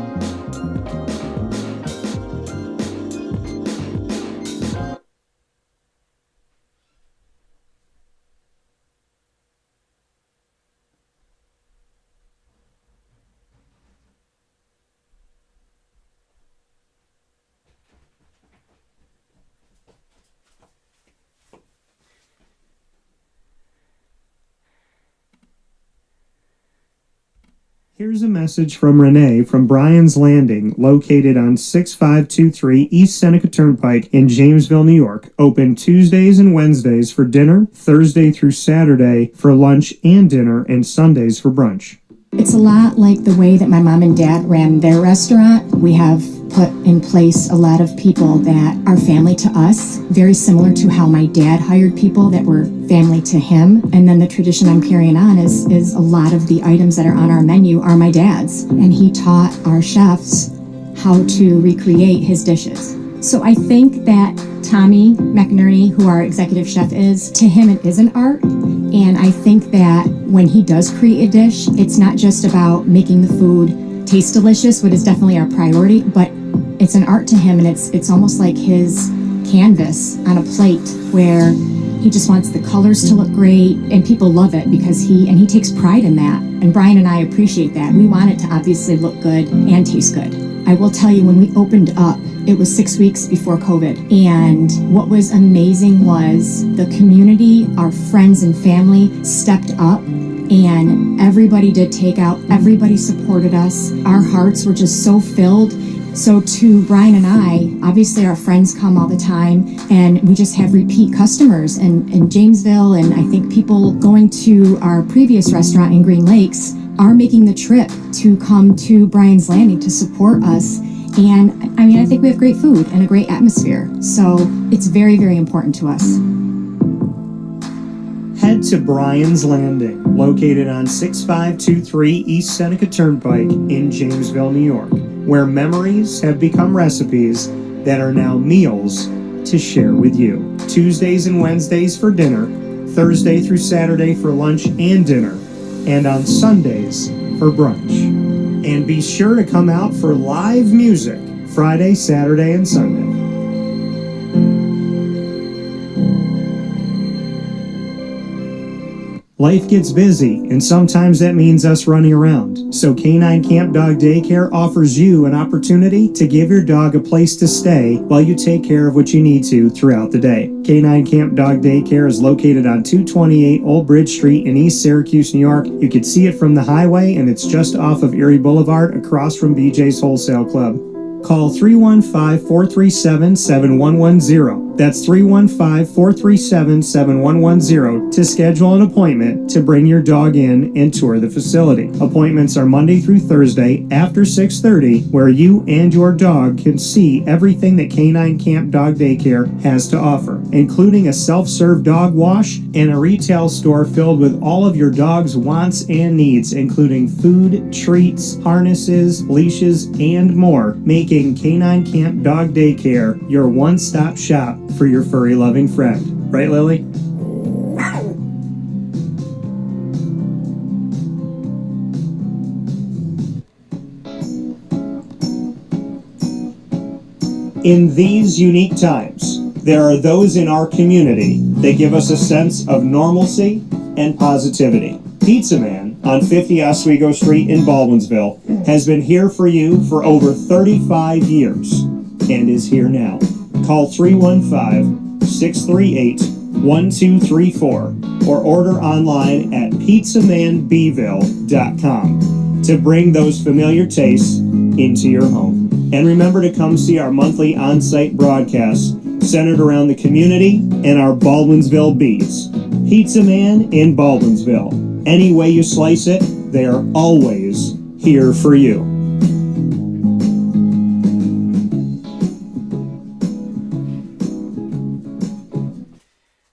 Here's a message from Renee from Bryan's Landing, located on 6523 East Seneca Turnpike in Jamesville, New York. Open Tuesdays and Wednesdays for dinner, Thursday through Saturday for lunch and dinner, and Sundays for brunch. It's a lot like the way that my mom and dad ran their restaurant. We have put in place a lot of people that are family to us, very similar to how my dad hired people that were family to him. And then the tradition I'm carrying on is a lot of the items that are on our menu are my dad's. And he taught our chefs how to recreate his dishes. So I think that Tommy McInerney, who our executive chef is, to him it is an art. And I think that when he does create a dish, it's not just about making the food taste delicious, which is definitely our priority, but it's an art to him, and it's almost like his canvas on a plate where He just wants the colors to look great, and people love it because he takes pride in that. And Brian and I appreciate that. We want it to obviously look good and taste good. I will tell you, when we opened up, it was 6 weeks before COVID. And what was amazing was the community, our friends and family stepped up, and everybody did takeout. Everybody supported us. Our hearts were just so filled. So to Brian and I, obviously our friends come all the time, and we just have repeat customers in Jamesville, and I think people going to our previous restaurant in Green Lakes are making the trip to come to Brian's Landing to support us. And I mean, I think we have great food and a great atmosphere. So it's very, very important to us. Head to Brian's Landing, located on 6523 East Seneca Turnpike in Jamesville, New York, where memories have become recipes that are now meals to share with you. Tuesdays and Wednesdays for dinner, Thursday through Saturday for lunch and dinner, and on Sundays for brunch. And be sure to come out for live music Friday, Saturday, and Sunday. Life gets busy, and sometimes that means us running around. So Canine Camp Dog Daycare offers you an opportunity to give your dog a place to stay while you take care of what you need to throughout the day. Canine Camp Dog Daycare is located on 228 Old Bridge Street in East Syracuse, New York. You can see it from the highway, and it's just off of Erie Boulevard across from BJ's Wholesale Club. Call 315-437-7110. That's 315-437-7110 to schedule an appointment to bring your dog in and tour the facility. Appointments are Monday through Thursday after 6:30, where you and your dog can see everything that Canine Camp Dog Daycare has to offer, including a self-serve dog wash and a retail store filled with all of your dog's wants and needs, including food, treats, harnesses, leashes, and more, making Canine Camp Dog Daycare your one-stop shop for your furry loving friend. Right, Lily? In these unique times, there are those in our community that give us a sense of normalcy and positivity. Pizza Man on 50 Oswego Street in Baldwinsville has been here for you for over 35 years and is here now. Call 315-638-1234 or order online at pizzamanbville.com to bring those familiar tastes into your home. And remember to come see our monthly on-site broadcasts centered around the community and our Baldwinsville bees. Pizza Man in Baldwinsville. Any way you slice it, they are always here for you.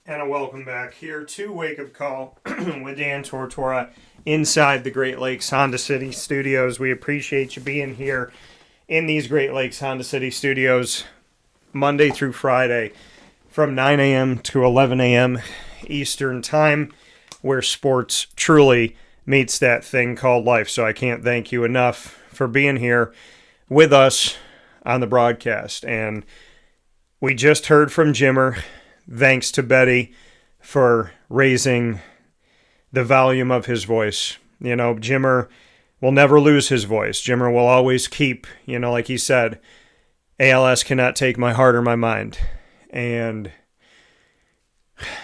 And a welcome back here to Wake Up Call with Dan Tortora inside the Great Lakes Honda City Studios. We appreciate you being here in these Great Lakes Honda City Studios Monday through Friday from 9 a.m. to 11 a.m. Eastern Time, where sports truly meets that thing called life. So I can't thank you enough for being here with us on the broadcast. And we just heard from Jimmer. Thanks to Betty for raising the volume of his voice. You know, Jimmer will never lose his voice. Jimmer will always keep, you know, like he said, ALS cannot take my heart or my mind. And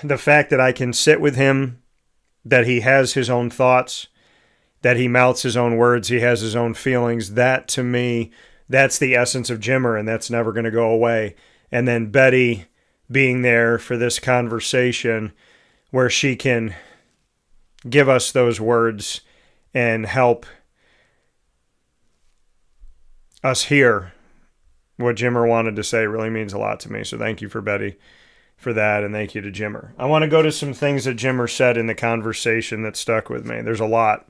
the fact that I can sit with him, that he has his own thoughts, that he mouths his own words, he has his own feelings, that to me, that's the essence of Jimmer, and that's never going to go away. And then Betty being there for this conversation where she can give us those words and help us hear what Jimmer wanted to say really means a lot to me. So thank you for Betty for that, and thank you to Jimmer. I want to go to some things that Jimmer said in the conversation that stuck with me. There's a lot.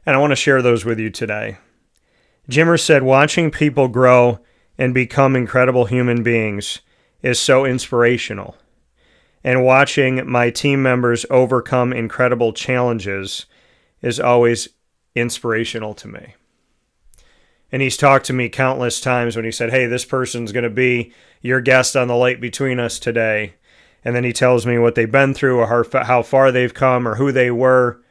And I want to share those with you today. Jimmer said, watching people grow and become incredible human beings is so inspirational. And watching my team members overcome incredible challenges is always inspirational to me. And he's talked to me countless times when he said, hey, this person's going to be your guest on the Light Between Us today. And then he tells me what they've been through or how far they've come or who they were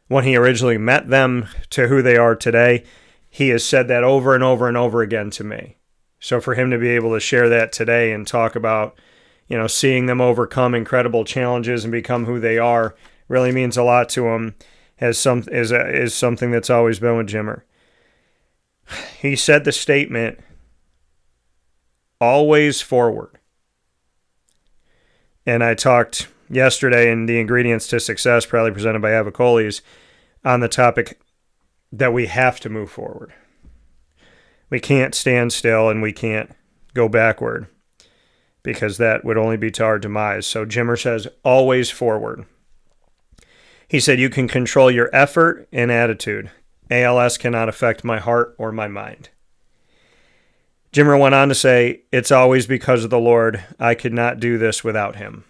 when he originally met them to who they are today. He has said that over and over and over again to me. So for him to be able to share that today and talk about, seeing them overcome incredible challenges and become who they are really means a lot to him is something that's always been with Jimmer. He said the statement, always forward. And I talked yesterday in the Ingredients to Success, proudly presented by Avicoli's, on the topic that we have to move forward. We can't stand still and we can't go backward because that would only be to our demise. So Jimmer says, always forward. He said, you can control your effort and attitude. ALS cannot affect my heart or my mind. Jimmer went on to say, it's always because of the Lord. I could not do this without him.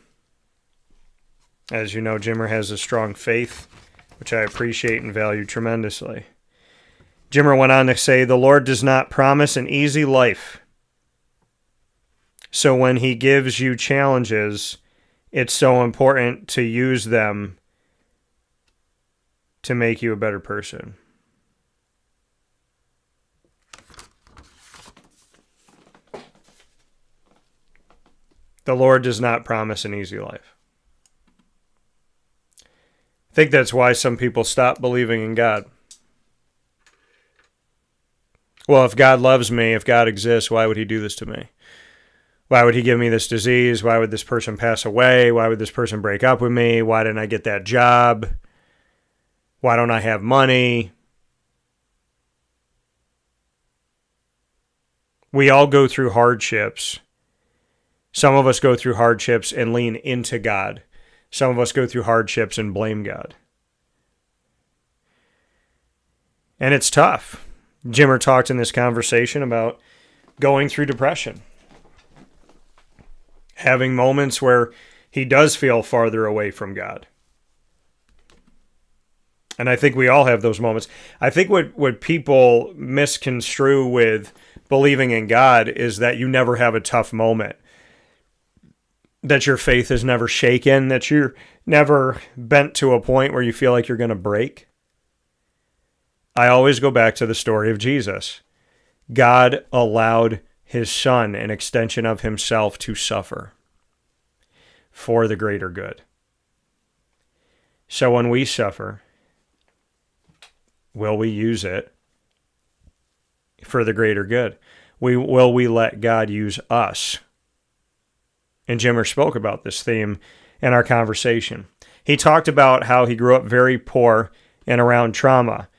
As you know, Jimmer has a strong faith, which I appreciate and value tremendously. Jimmer went on to say, the Lord does not promise an easy life. So when he gives you challenges, it's so important to use them to make you a better person. The Lord does not promise an easy life. I think that's why some people stop believing in God. Well, if God loves me, if God exists, why would he do this to me? Why would he give me this disease? Why would this person pass away? Why would this person break up with me? Why didn't I get that job? Why don't I have money? We all go through hardships. Some of us go through hardships and lean into God. Some of us go through hardships and blame God. And it's tough. Jimmer talked in this conversation about going through depression. Having moments where he does feel farther away from God. And I think we all have those moments. I think what people misconstrue with believing in God is that you never have a tough moment. That your faith is never shaken. That you're never bent to a point where you feel like you're going to break. I always go back to the story of Jesus. God allowed his son, an extension of himself, to suffer for the greater good. So when we suffer, will we use it for the greater good? Will we let God use us? And Jimmer spoke about this theme in our conversation. He talked about how he grew up very poor and around trauma.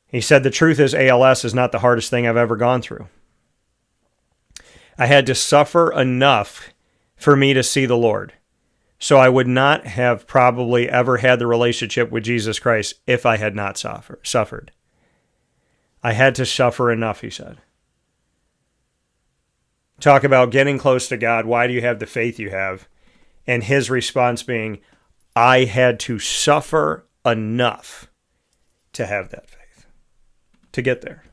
He said, the truth is ALS is not the hardest thing I've ever gone through. I had to suffer enough for me to see the Lord. So I would not have probably ever had the relationship with Jesus Christ if I had not suffered. I had to suffer enough, he said. Talk about getting close to God. Why do you have the faith you have? And his response being, I had to suffer enough to have that faith, to get there.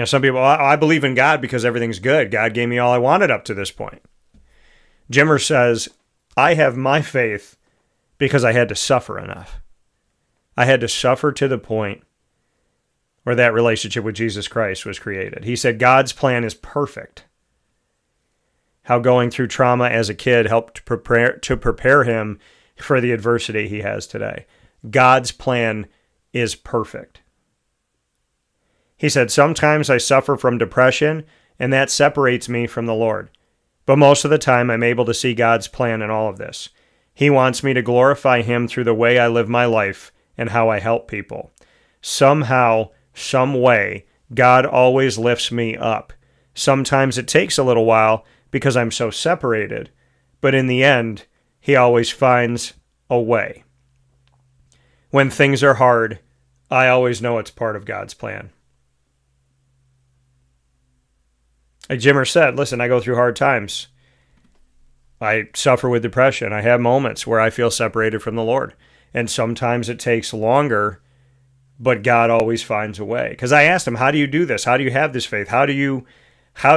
Some people, I believe in God because everything's good. God gave me all I wanted up to this point. Jimmer says, I have my faith because I had to suffer enough. I had to suffer to the point where that relationship with Jesus Christ was created. He said God's plan is perfect. How going through trauma as a kid helped prepare him for the adversity he has today. God's plan is perfect. He said, sometimes I suffer from depression, and that separates me from the Lord. But most of the time, I'm able to see God's plan in all of this. He wants me to glorify him through the way I live my life and how I help people. Somehow, some way, God always lifts me up. Sometimes it takes a little while because I'm so separated, but in the end, he always finds a way. When things are hard, I always know it's part of God's plan. Like Jimmer said, listen, I go through hard times. I suffer with depression. I have moments where I feel separated from the Lord. And sometimes it takes longer, but God always finds a way. Because I asked him, how do you do this? How do you have this faith? How do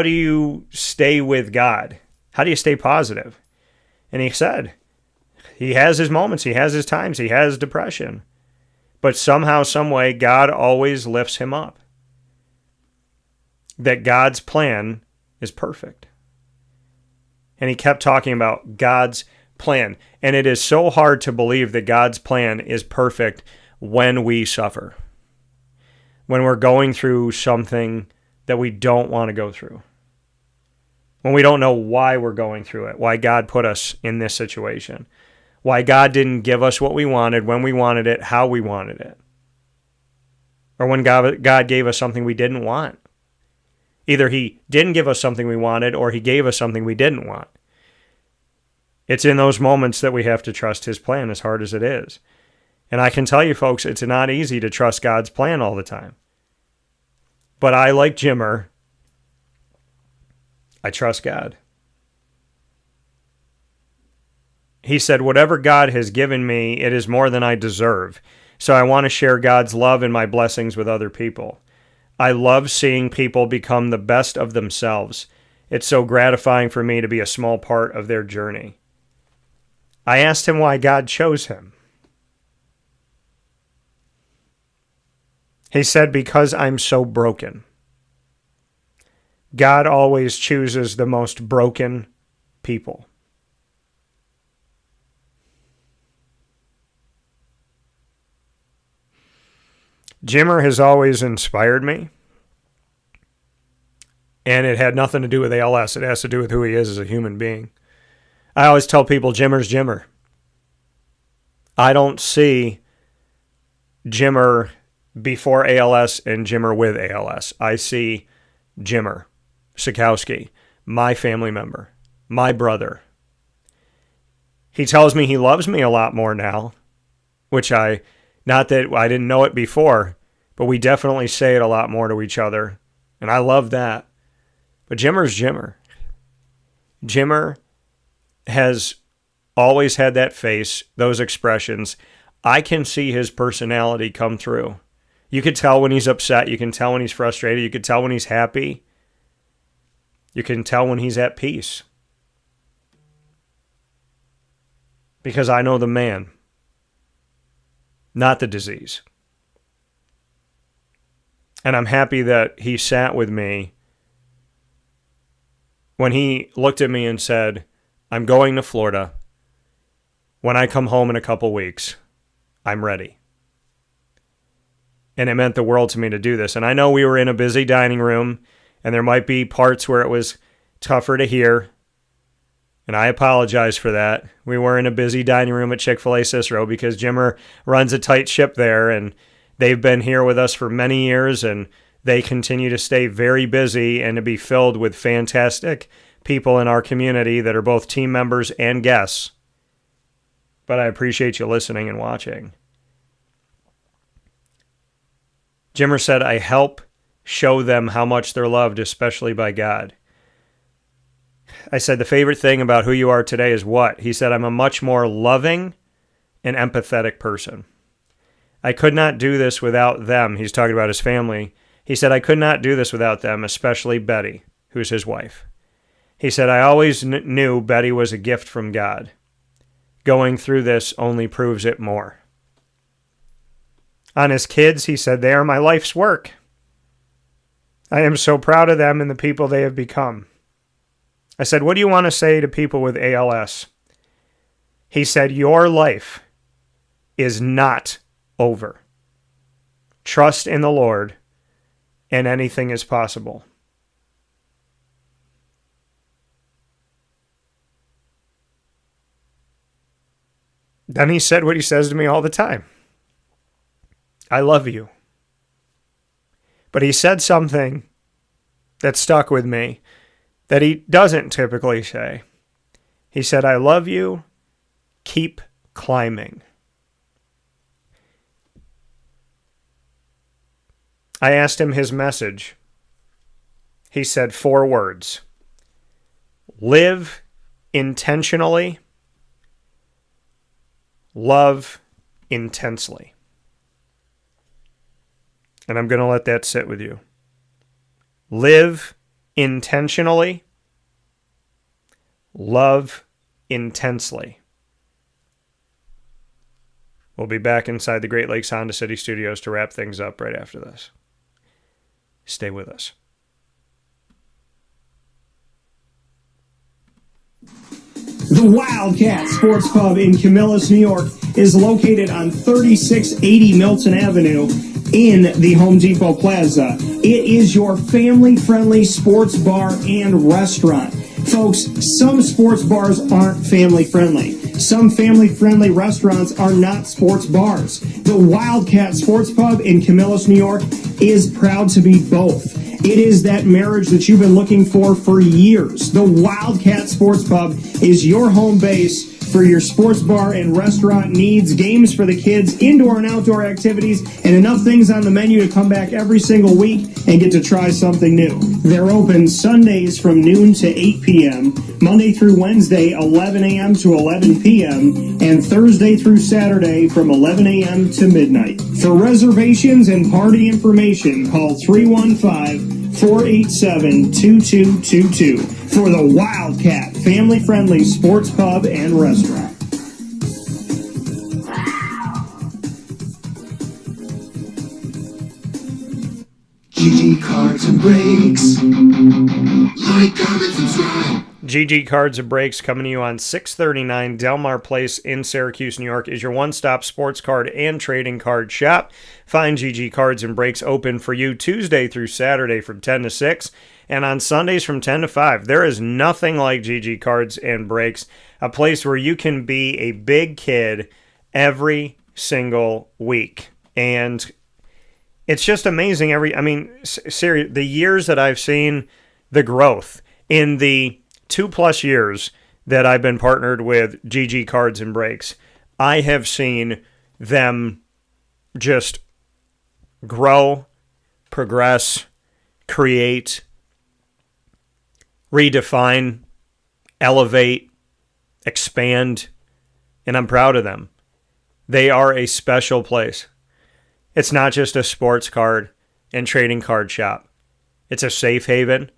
you stay with God? How do you stay positive? And he said, he has his moments, he has his times, he has depression. But somehow, some way, God always lifts him up. That God's plan is perfect. And he kept talking about God's plan. And it is so hard to believe that God's plan is perfect when we suffer. When we're going through something that we don't want to go through. When we don't know why we're going through it. Why God put us in this situation. Why God didn't give us what we wanted, when we wanted it, how we wanted it. Or when God gave us something we didn't want. Either he didn't give us something we wanted, or he gave us something we didn't want. It's in those moments that we have to trust his plan, as hard as it is. And I can tell you, folks, it's not easy to trust God's plan all the time. But I, like Jimmer, I trust God. He said, whatever God has given me, it is more than I deserve. So I want to share God's love and my blessings with other people. I love seeing people become the best of themselves. It's so gratifying for me to be a small part of their journey. I asked him why God chose him. He said, because I'm so broken. God always chooses the most broken people. Jimmer has always inspired me. And it had nothing to do with ALS. It has to do with who he is as a human being. I always tell people, Jimmer's Jimmer. I don't see Jimmer before ALS and Jimmer with ALS. I see Jimmer Szatkowski, my family member, my brother. He tells me he loves me a lot more now, which not that I didn't know it before, but we definitely say it a lot more to each other, and I love that. But Jimmer's Jimmer. Jimmer has always had that face, those expressions. I can see his personality come through. You could tell when he's upset. You can tell when he's frustrated. You could tell when he's happy. You can tell when he's at peace. Because I know the man, not the disease. And I'm happy that he sat with me when he looked at me and said, I'm going to Florida. When I come home in a couple weeks, I'm ready. And it meant the world to me to do this. And I know we were in a busy dining room, and there might be parts where it was tougher to hear. And I apologize for that. We were in a busy dining room at Chick-fil-A Cicero because Jimmer runs a tight ship there, and they've been here with us for many years, and they continue to stay very busy and to be filled with fantastic people in our community that are both team members and guests. But I appreciate you listening and watching. Jimmer said, I help show them how much they're loved, especially by God. I said, the favorite thing about who you are today is what? He said, I'm a much more loving and empathetic person. I could not do this without them. He's talking about his family. He said, I could not do this without them, especially Betty, who's his wife. He said, I always knew Betty was a gift from God. Going through this only proves it more. On his kids, he said, they are my life's work. I am so proud of them and the people they have become. I said, what do you want to say to people with ALS? He said, your life is not over. Trust in the Lord, and anything is possible. Then he said what he says to me all the time. I love you. But he said something that stuck with me that he doesn't typically say. He said, I love you. Keep climbing. I asked him his message. He said 4 words. Live intentionally. Love intensely. And I'm going to let that sit with you. Live intentionally. love intensely. We'll be back inside the Great Lakes Honda City Studios to wrap things up right after this. Stay with us. The Wildcat Sports Pub in Camillus, New York is located on 3680 Milton Avenue in the Home Depot Plaza. It is your family-friendly sports bar and restaurant. Folks, some sports bars aren't family-friendly. Some family-friendly restaurants are not sports bars. The Wildcat Sports Pub in Camillus, New York is proud to be both. It is that marriage that you've been looking for years. The Wildcat Sports Pub is your home base for your sports bar and restaurant needs, games for the kids, indoor and outdoor activities, and enough things on the menu to come back every single week and get to try something new. They're open Sundays from noon to 8 p.m., Monday through Wednesday, 11 a.m. to 11 p.m., and Thursday through Saturday from 11 a.m. to midnight. For reservations and party information, call 315-487-2222 for the Wildcat family-friendly sports pub and restaurant. GG Cards and Breaks. Like, comment, subscribe. GG Cards and Breaks, coming to you on 639 Delmar Place in Syracuse, New York, is your one-stop sports card and trading card shop. Find GG Cards and Breaks open for you Tuesday through Saturday from 10 to 6, and on Sundays from 10 to 5. There is nothing like GG Cards and Breaks, a place where you can be a big kid every single week. And it's just amazing. Seriously, the years that I've seen the growth in the 2+ years that I've been partnered with GG Cards and Breaks, I have seen them just grow, progress, create, redefine, elevate, expand, and I'm proud of them. They are a special place. It's not just a sports card and trading card shop. It's a safe haven.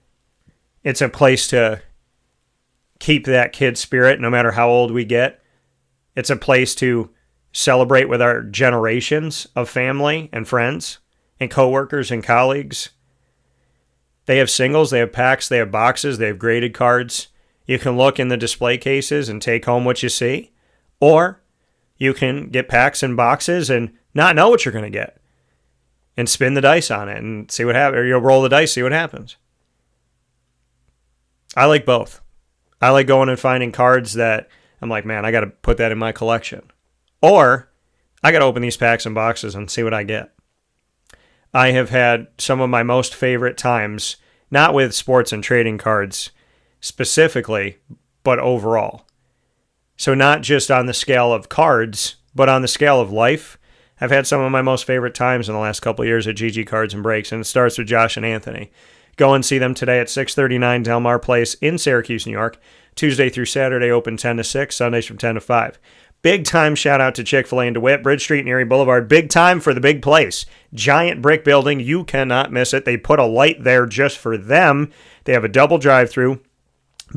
It's a place to keep that kid spirit no matter how old we get. It's a place to celebrate with our generations of family and friends and coworkers and colleagues. They have singles, they have packs, they have boxes, they have graded cards. You can look in the display cases and take home what you see. Or you can get packs and boxes and not know what you're going to get and spin the dice on it and see what happens. Or you'll roll the dice, see what happens. I like both. I like going and finding cards that I'm like, man, I got to put that in my collection. Or I got to open these packs and boxes and see what I get. I have had some of my most favorite times, not with sports and trading cards specifically, but overall. So not just on the scale of cards, but on the scale of life. I've had some of my most favorite times in the last couple of years at GG Cards and Breaks, and it starts with Josh and Anthony. Go and see them today at 639 Delmar Place in Syracuse, New York. Tuesday through Saturday, open 10 to 6, Sundays from 10 to 5. Big time shout out to Chick-fil-A in DeWitt, Bridge Street and Erie Boulevard. Big time for the big place. Giant brick building. You cannot miss it. They put a light there just for them. They have a double drive-through,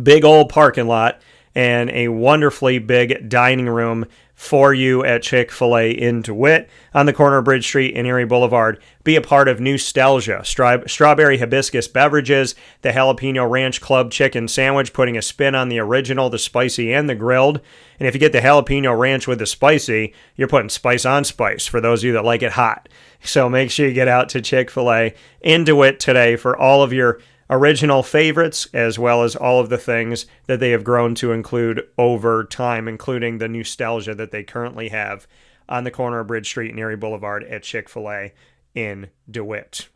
big old parking lot, and a wonderfully big dining room for you at Chick-fil-A in DeWitt on the corner of Bridge Street and Erie Boulevard. Be a part of Nostalgia, strawberry hibiscus beverages, the Jalapeno Ranch Club chicken sandwich, putting a spin on the original, the spicy, and the grilled. And if you get the Jalapeno Ranch with the spicy, you're putting spice on spice for those of you that like it hot. So make sure you get out to Chick-fil-A in DeWitt today for all of your original favorites, as well as all of the things that they have grown to include over time, including the Nostalgia that they currently have on the corner of Bridge Street and Erie Boulevard at Chick-fil-A in DeWitt.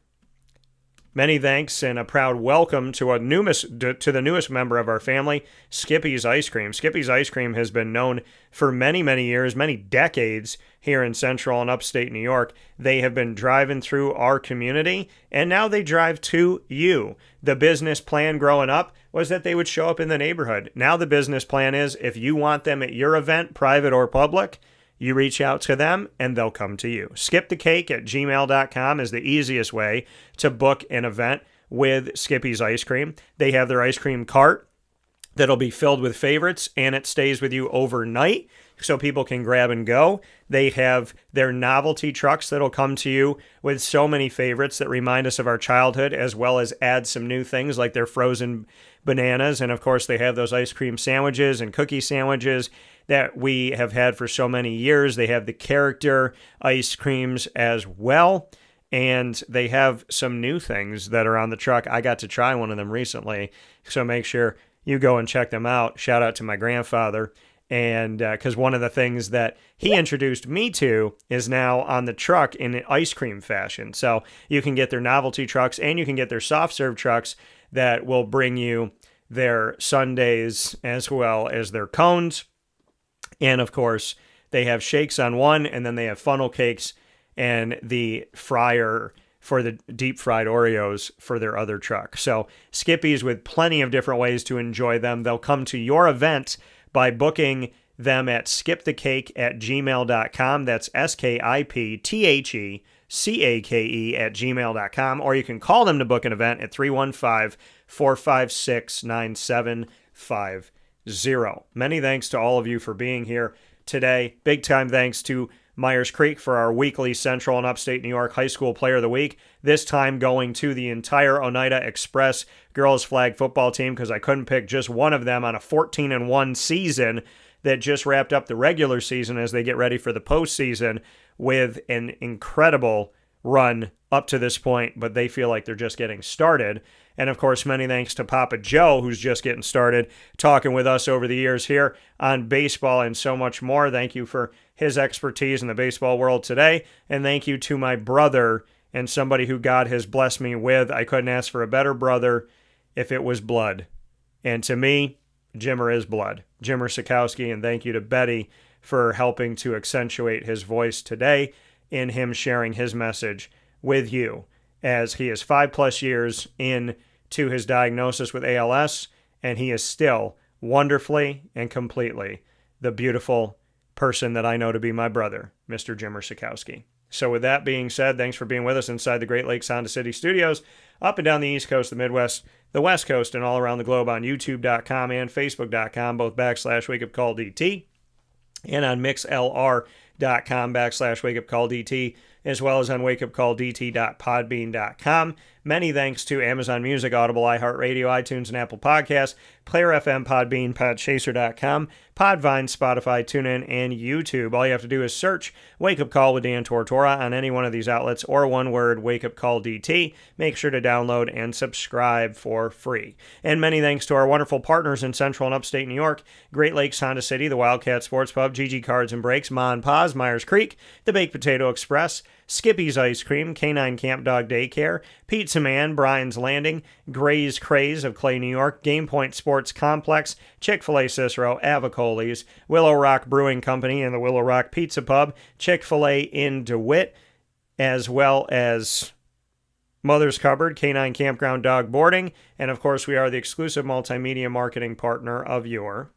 Many thanks and a proud welcome to the newest member of our family, Skippy's Ice Cream. Skippy's Ice Cream has been known for many, many years, many decades here in Central and Upstate New York. They have been driving through our community, and now they drive to you. The business plan growing up was that they would show up in the neighborhood. Now the business plan is if you want them at your event, private or public, you reach out to them and they'll come to you. skipthecake@gmail.com is the easiest way to book an event with Skippy's Ice Cream. They have their ice cream cart that'll be filled with favorites, and it stays with you overnight so people can grab and go. They have their novelty trucks that'll come to you with so many favorites that remind us of our childhood, as well as add some new things like their frozen bananas. And of course, they have those ice cream sandwiches and cookie sandwiches that we have had for so many years. They have the character ice creams as well. And they have some new things that are on the truck. I got to try one of them recently, so make sure you go and check them out. Shout out to my grandfather. And because one of the things that he introduced me to is now on the truck in an ice cream fashion. So you can get their novelty trucks and you can get their soft serve trucks that will bring you their sundaes as well as their cones. And of course, they have shakes on one, and then they have funnel cakes and the fryer for the deep fried Oreos for their other truck. So Skippy's with plenty of different ways to enjoy them. They'll come to your event by booking them at skipthecake@gmail.com. That's skipthecake@gmail.com. Or you can call them to book an event at 315-456-9750. Many thanks to all of you for being here today. Big time thanks to Myers Creek for our weekly Central and Upstate New York High School Player of the Week. This time going to the entire Oneida Express girls flag football team, because I couldn't pick just one of them on a 14-1 season that just wrapped up the regular season as they get ready for the postseason with an incredible run up to this point, but they feel like they're just getting started. And of course, many thanks to Papa Joe, who's just getting started talking with us over the years here on baseball and so much more. Thank you for his expertise in the baseball world today. And thank you to my brother, and somebody who God has blessed me with. I couldn't ask for a better brother if it was blood. And to me, Jimmer is blood. Jimmer Szatkowski. And thank you to Betty for helping to accentuate his voice today in him sharing his message with you, as he is 5+ years into his diagnosis with ALS, and he is still wonderfully and completely the beautiful person that I know to be my brother, Mr. Jimmer Szatkowski. So with that being said, thanks for being with us inside the Great Lakes Honda City Studios, up and down the East Coast, the Midwest, the West Coast, and all around the globe on YouTube.com and Facebook.com, both /WakeUpCallDT, and on MixLR.com /WakeUpCallDT, as well as on wakeupcalldt.podbean.com. Many thanks to Amazon Music, Audible, iHeartRadio, iTunes, and Apple Podcasts, Player FM, Podbean, Podchaser.com, Podvine, Spotify, TuneIn, and YouTube. All you have to do is search Wake Up Call with Dan Tortora on any one of these outlets, or one word, Wake Up Call DT. Make sure to download and subscribe for free. And many thanks to our wonderful partners in Central and Upstate New York, Great Lakes Honda City, the Wildcat Sports Pub, GG Cards and Breaks, Ma and Pa's, Myers Creek, the Baked Potato Express, Skippy's Ice Cream, Canine Camp Dog Daycare, Pizza Man, Brian's Landing, Gray's Craze of Clay, New York, Game Point Sports Complex, Chick-fil-A Cicero, Avicoli's, Willow Rock Brewing Company and the Willow Rock Pizza Pub, Chick-fil-A in DeWitt, as well as Mother's Cupboard, Canine Campground Dog Boarding, and of course we are the exclusive multimedia marketing partner of your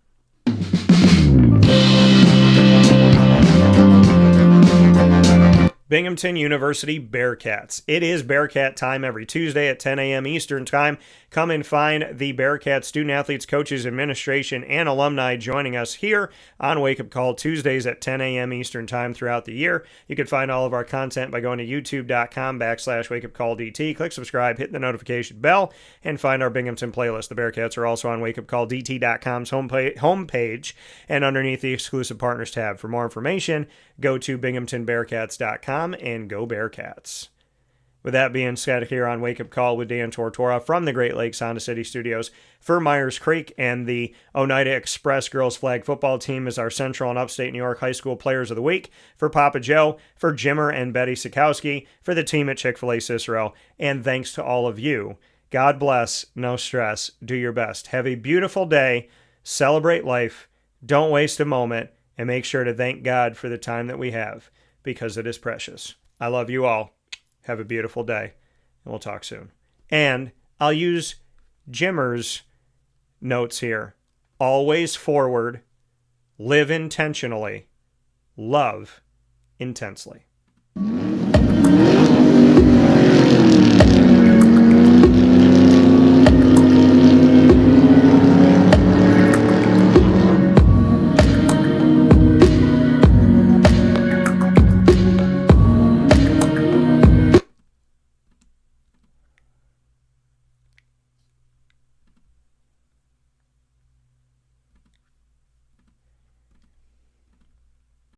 Binghamton University Bearcats. It is Bearcat time every Tuesday at 10 a.m. Eastern Time. Come and find the Bearcat student athletes, coaches, administration, and alumni joining us here on Wake Up Call Tuesdays at 10 a.m. Eastern Time throughout the year. You can find all of our content by going to youtube.com /WakeUpCallDT. Click subscribe, hit the notification bell, and find our Binghamton playlist. The Bearcats are also on WakeUpCallDT.com's homepage and underneath the exclusive partners tab. For more information, go to BinghamtonBearcats.com and go Bearcats. With that being said, here on Wake Up Call with Dan Tortora from the Great Lakes Honda City Studios for Myers Creek and the Oneida Express girls flag football team is our Central and Upstate New York High School Players of the Week, for Papa Joe, for Jimmer and Betty Szatkowski, for the team at Chick-fil-A Cicero, and thanks to all of you. God bless, no stress, do your best. Have a beautiful day, celebrate life, don't waste a moment, and make sure to thank God for the time that we have, because it is precious. I love you all. Have a beautiful day, and we'll talk soon. And I'll use Jimmer's notes here. Always forward, live intentionally, love intensely.